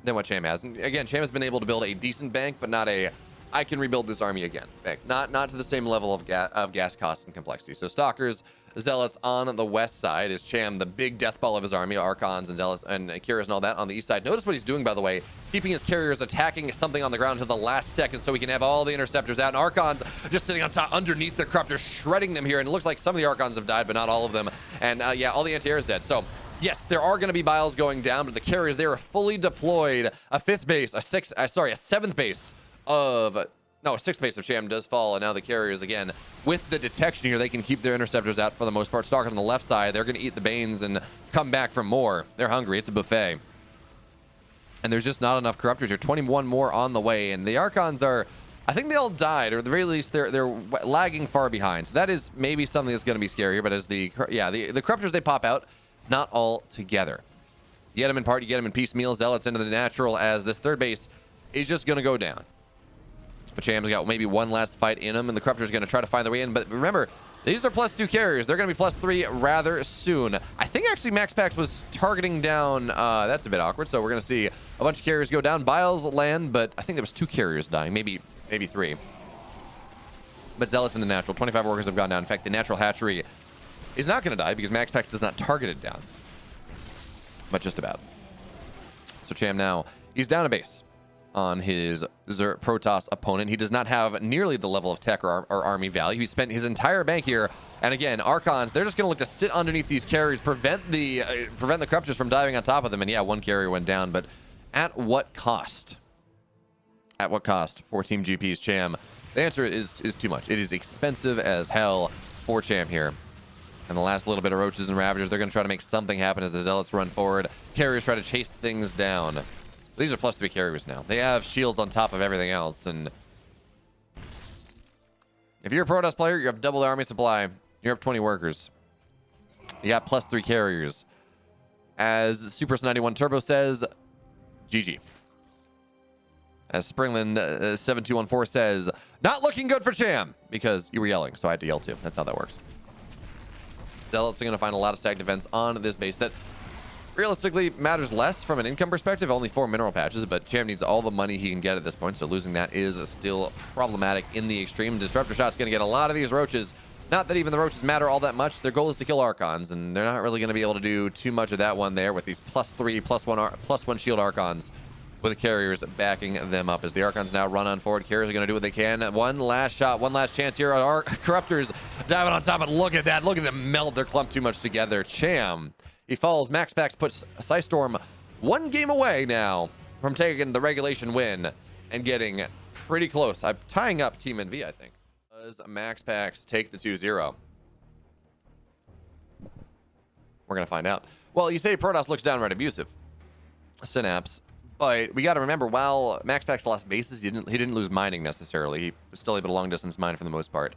than what Cham has. And again, Cham has been able to build a decent bank, but not a I can rebuild this army again bank. Not to the same level of gas cost and complexity. So Stalkers, Zealots on the west side is Cham, the big death ball of his army, Archons and Zealots and Kyrus and all that on the east side. Notice what he's doing, by the way, keeping his carriers attacking something on the ground to the last second so he can have all the interceptors out. And Archons just sitting on top underneath the Corruptors, shredding them here. And it looks like some of the Archons have died, but not all of them. And yeah, all the anti-air is dead. So yes, there are going to be biles going down, but the carriers, they are fully deployed. A 5th base, a 7th base of... No, a 6th base of Cham does fall, and now the carriers, again, with the detection here, they can keep their interceptors out for the most part. Stalker on the left side, they're going to eat the Banes and come back for more. They're hungry. It's a buffet. And there's just not enough Corruptors here. 21 more on the way, and the Archons are... I think they all died, or at the very least, they're lagging far behind. So that is maybe something that's going to be scarier, but as the Corruptors, they pop out, not all together. You get them in part, you get them in piecemeal. Zealots into the natural, as this third base is just going to go down. But Cham's got maybe one last fight in him, and the Corruptor's going to try to find their way in. But remember, these are +2 carriers. They're going to be +3 rather soon. I think actually MaxPax was targeting down. That's a bit awkward. So we're going to see a bunch of carriers go down. Biles land, but I think there was 2 carriers dying, maybe 3. But Zealots in the natural. 25 workers have gone down. In fact, the natural hatchery is not going to die because MaxPax does not target it down. But just about. So Cham now, he's down a base on his Protoss opponent. He does not have nearly the level of tech or army value. He spent his entire bank here. And again, Archons, they're just going to look to sit underneath these carriers, prevent the Corruptors from diving on top of them. And yeah, 1 carrier went down, but at what cost? At what cost for Team GP's Cham? The answer is too much. It is expensive as hell for Cham here. And the last little bit of Roaches and Ravagers, they're going to try to make something happen as the Zealots run forward. Carriers try to chase things down. These are +3 carriers now. They have shields on top of everything else. And if you're a Protoss player, you have double the army supply. You're up 20 workers. You got +3 carriers. As Supers91 Turbo says, GG. As Springland 7214 says, not looking good for Cham, because you were yelling, so I had to yell too. That's how that works. Zealots are going to find a lot of stack defense on this base that realistically matters less from an income perspective. Only 4 mineral patches, but Cham needs all the money he can get at this point, so losing that is still problematic in the extreme. Disruptor Shot's going to get a lot of these Roaches. Not that even the Roaches matter all that much. Their goal is to kill Archons, and they're not really going to be able to do too much of that one there with these +3, +1 shield Archons, with the carriers backing them up as the Archons now run on forward. Carriers are going to do what they can. One last shot, one last chance here. Our Corruptors diving on top, and look at that. Look at them meld. They're clumped too much together. Cham, he falls. MaxPax puts PSISTORM 1 game away now from taking the regulation win and getting pretty close. I'm tying up Team NV, I think. Does MaxPax take the 2-0? We're going to find out. Well, you say Protoss looks downright abusive. Synapse. But we got to remember, while MaxPax lost bases, he didn't lose mining necessarily. He was still able to long-distance mine for the most part.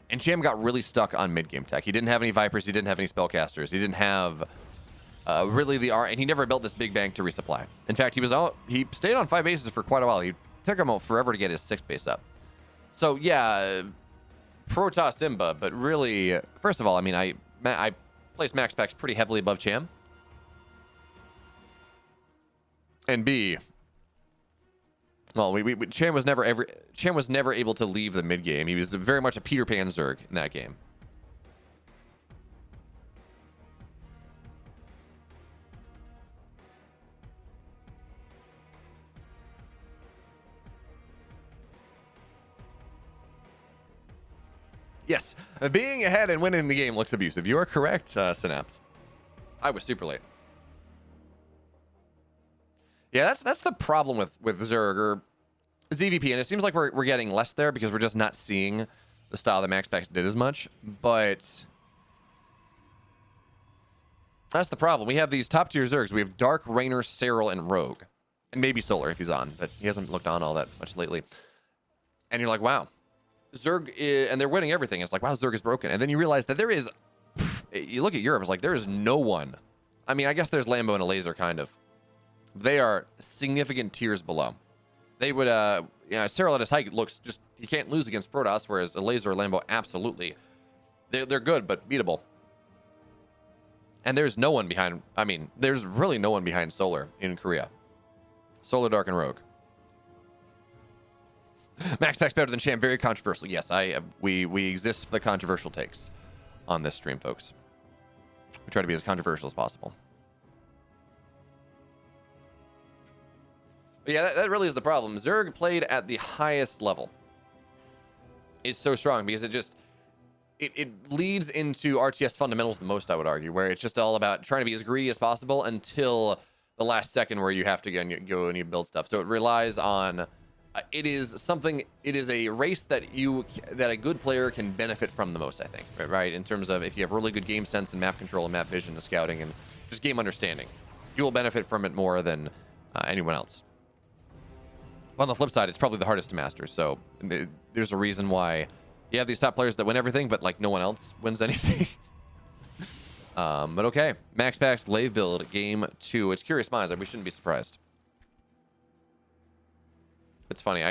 And Cham got really stuck on mid-game tech. He didn't have any Vipers. He didn't have any Spellcasters. He didn't have really the R, and he never built this big bank to resupply. In fact, he stayed on 5 bases for quite a while. He took him forever to get his 6th base up. So yeah, Protoss Simba, but really, first of all, I mean, I placed MaxPax pretty heavily above Cham. And B, well, Cham was never able to leave the mid game. He was very much a Peter Pan Zerg in that game. Yes, being ahead and winning the game looks abusive. You are correct, Synapse. I was super late. Yeah, that's the problem with Zerg or ZVP, and it seems like we're getting less there because we're just not seeing the style that MaxPax did as much. But that's the problem. We have these top tier Zergs. We have Dark, Raynor, Serral, and Rogue, and maybe Solar if he's on, but he hasn't looked on all that much lately. And you're like, wow, Zerg and they're winning everything. It's like, wow, Zerg is broken. And then you realize that there is, you look at Europe, it's like there is no one. I mean, I guess there's Lambo and a Laser, kind of. They are significant tiers below. They would, Serral at his height looks just, he can't lose against Protoss, whereas a Laser or Lambo, absolutely. They're good, but beatable. And there's no one behind, I mean, there's really no one behind Solar in Korea. Solar, Dark, and Rogue. MaxPax better than Cham, very controversial. Yes, we exist for the controversial takes on this stream, folks. We try to be as controversial as possible. But yeah, that really is the problem. Zerg played at the highest level is so strong because it leads into RTS fundamentals the most, I would argue, where it's just all about trying to be as greedy as possible until the last second where you have to go and you build stuff. So it relies on it is a race that a good player can benefit from the most, I think, right? In terms of if you have really good game sense and map control and map vision and scouting and just game understanding, you will benefit from it more than anyone else. But on the flip side, it's probably the hardest to master. So there's a reason why you have these top players that win everything, but like no one else wins anything. But okay, MaxPax glaive build game 2. It's Curious Minds. We shouldn't be surprised. It's funny.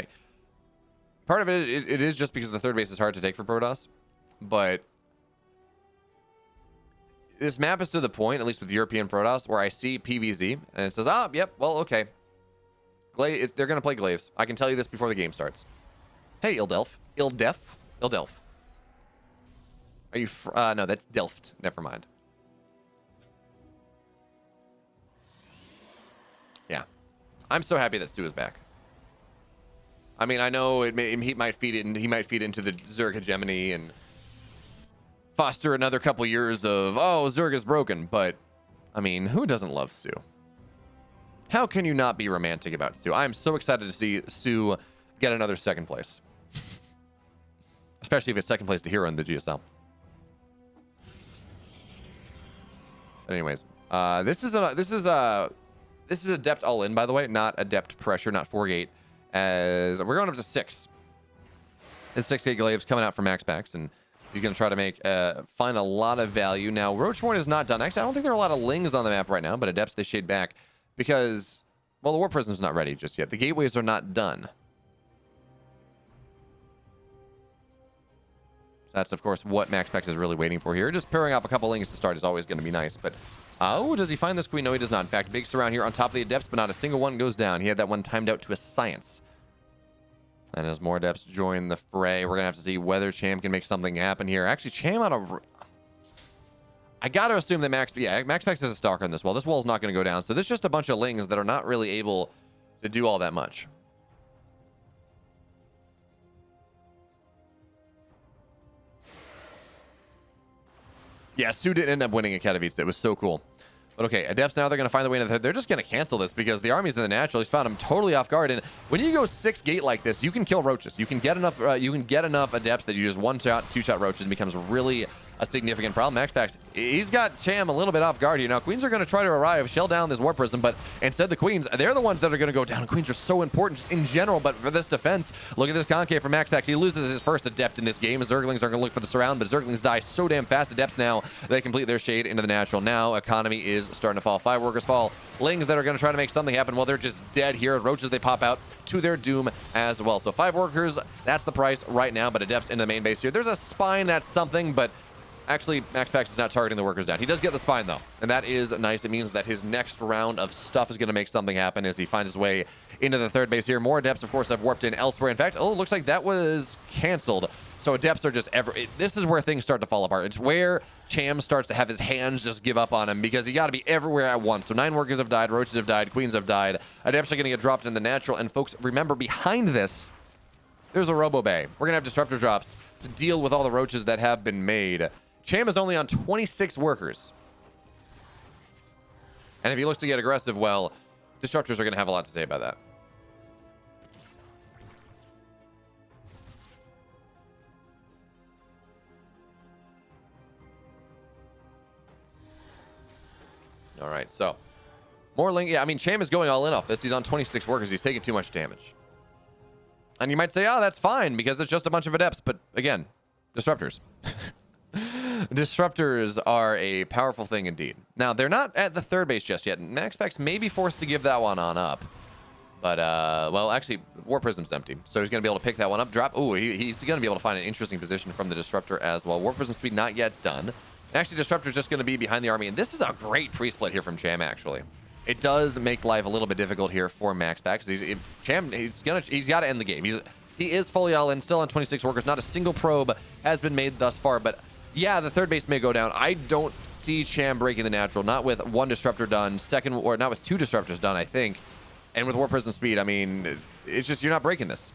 Part of it is just because the third base is hard to take for Protoss, but this map is to the point, at least with European Protoss, where I see PVZ and it says, "Ah, yep, well, okay, they're gonna play glaives." I can tell you this before the game starts. Hey, Ildelf. Are you? No, that's Delft. Never mind. Yeah, I'm so happy that Stu is back. I mean, I know he might feed into the Zerg hegemony and foster another couple years of, oh, Zerg is broken. But I mean, who doesn't love Stu? How can you not be romantic about Stu? I am so excited to see Stu get another second place, especially if it's second place to Hero in the GSL. But anyways, this is Adept all in, by the way, not Adept pressure, not 4-gate. As we're going up to 6. This 6-gate glaive's coming out for MaxPax, and he's going to try to make find a lot of value. Now, Roachborn is not done. Actually, I don't think there are a lot of Lings on the map right now, but Adepts, they shade back because, well, the War Prism's not ready just yet. The gateways are not done. That's, of course, what MaxPax is really waiting for here. Just pairing off a couple Lings to start is always going to be nice, but oh, does he find this queen? No, he does not. In fact, big surround here on top of the Adepts, but not a single one goes down. He had that one timed out to a science. And as more Adepts join the fray, we're going to have to see whether Cham can make something happen here. Actually, Cham on a... I got to assume that MaxPax has a Stalker on this wall. This wall is not going to go down. So there's just a bunch of Lings that are not really able to do all that much. Yeah, Sue didn't end up winning a Katowice. It was so cool. But okay, Adepts now, they're going to find their way into the third. They're just going to cancel this because the army's in the natural. He's found him totally off guard. And when you go 6-gate like this, you can kill roaches. You can get enough Adepts that you just one-shot, two-shot roaches and becomes really a significant problem. MaxPax, he's got Cham a little bit off guard here. Now, Queens are going to try to arrive, shell down this War Prism, but instead the Queens, they're the ones that are going to go down. Queens are so important just in general, but for this defense, look at this concave from MaxPax. He loses his first Adept in this game. Zerglings are going to look for the surround, but Zerglings die so damn fast. Adepts now, they complete their shade into the natural. Now, economy is starting to fall. 5 workers fall. Lings that are going to try to make something happen, well, they're just dead here. Roaches, they pop out to their doom as well. So 5 workers, that's the price right now, but Adepts into the main base here. There's a spine, that's something, but actually, MaxPax is not targeting the workers down. He does get the spine, though, and that is nice. It means that his next round of stuff is going to make something happen as he finds his way into the third base here. More Adepts, of course, have warped in elsewhere. In fact, oh, it looks like that was canceled. So Adepts are just this is where things start to fall apart. It's where Cham starts to have his hands just give up on him because he got to be everywhere at once. So 9 workers have died, roaches have died, queens have died. Adepts are going to get dropped in the natural. And folks, remember, behind this, there's a Robo Bay. We're going to have disruptor drops to deal with all the roaches that have been made. Cham is only on 26 workers. And if he looks to get aggressive, well, disruptors are going to have a lot to say about that. All right, so more Ling. Yeah, I mean, Cham is going all in off this. He's on 26 workers. He's taking too much damage. And you might say, oh, that's fine because it's just a bunch of Adepts. But again, disruptors. Disruptors are a powerful thing indeed. Now, they're not at the third base just yet. MaxPax may be forced to give that one on up. But, well, actually, War Prism's empty. So he's going to be able to pick that one up. Drop. Ooh, he's going to be able to find an interesting position from the Disruptor as well. War Prism speed not yet done. And actually, Disruptor's just going to be behind the army. And this is a great pre-split here from Cham, actually. It does make life a little bit difficult here for MaxPax. He's got to end the game. He is fully all in, still on 26 workers. Not a single probe has been made thus far, but yeah, the third base may go down. I don't see Cham breaking the natural, not with 1 disruptor done, or not with 2 disruptors done, I think. And with War Prism speed, I mean, it's just, you're not breaking this.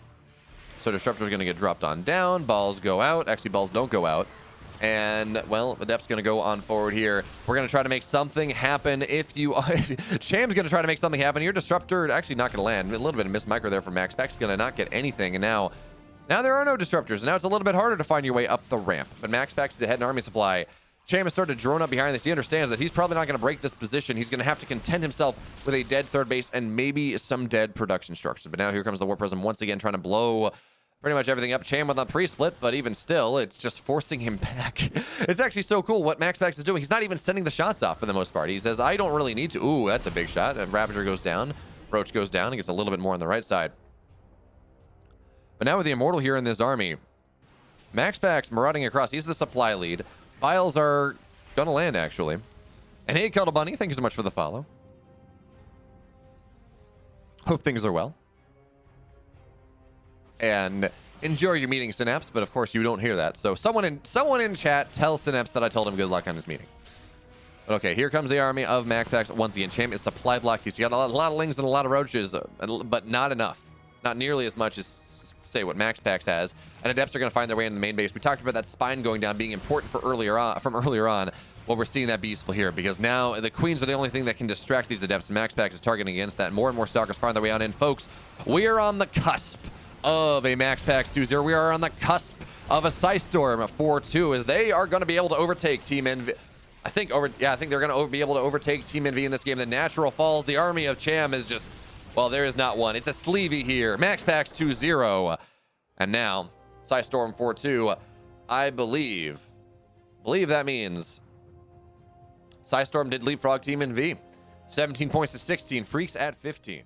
So disruptor's going to get dropped on down. Balls go out. Actually, balls don't go out. And, well, Adept's going to go on forward here. We're going to try to make something happen. Cham's going to try to make something happen here. Disruptor actually not going to land. A little bit of miss micro there from MaxPax. Going to not get anything. And now there are no disruptors. And now it's a little bit harder to find your way up the ramp. But MaxPax is ahead in army supply. Cham has started to drone up behind this. He understands that he's probably not going to break this position. He's going to have to content himself with a dead third base and maybe some dead production structures. But now here comes the War Prism once again trying to blow pretty much everything up. Cham with a pre-split, but even still, it's just forcing him back. It's actually so cool what MaxPax is doing. He's not even sending the shots off for the most part. He says, I don't really need to. Ooh, that's a big shot. And Ravager goes down. Roach goes down. He gets a little bit more on the right side. But now with the Immortal here in this army, MaxPax marauding across. He's the supply lead. Files are gonna land, actually. And hey, Cuddle Bunny, thank you so much for the follow. Hope things are well. And enjoy your meeting, Synapse, but of course you don't hear that. So someone in chat tell Synapse that I told him good luck on his meeting. But okay, here comes the army of MaxPax. Once again, Cham is supply blocked. He's got a lot of lings and a lot of roaches, but not enough. Not nearly as much as, say, what MaxPax has. And Adepts are going to find their way in the main base. We talked about that spine going down being important for earlier on. Well, we're seeing that be useful here because now the Queens are the only thing that can distract these Adepts, and MaxPax is targeting against that. More and more Stalkers find their way on in. Folks, we are on the cusp of a MaxPax 2-0. We are on the cusp of a PSISTORM 4-2 as they are going to be able to overtake Team Envy. I think they're going to be able to overtake Team Envy in this game. The natural falls. The army of Cham is just, well, there is not one. It's a sleevey here. MaxPax 2-0. And now, PSISTORM 4-2. I believe that means PSISTORM did leapfrog Team Envy. 17 points to 16. Freaks at 15.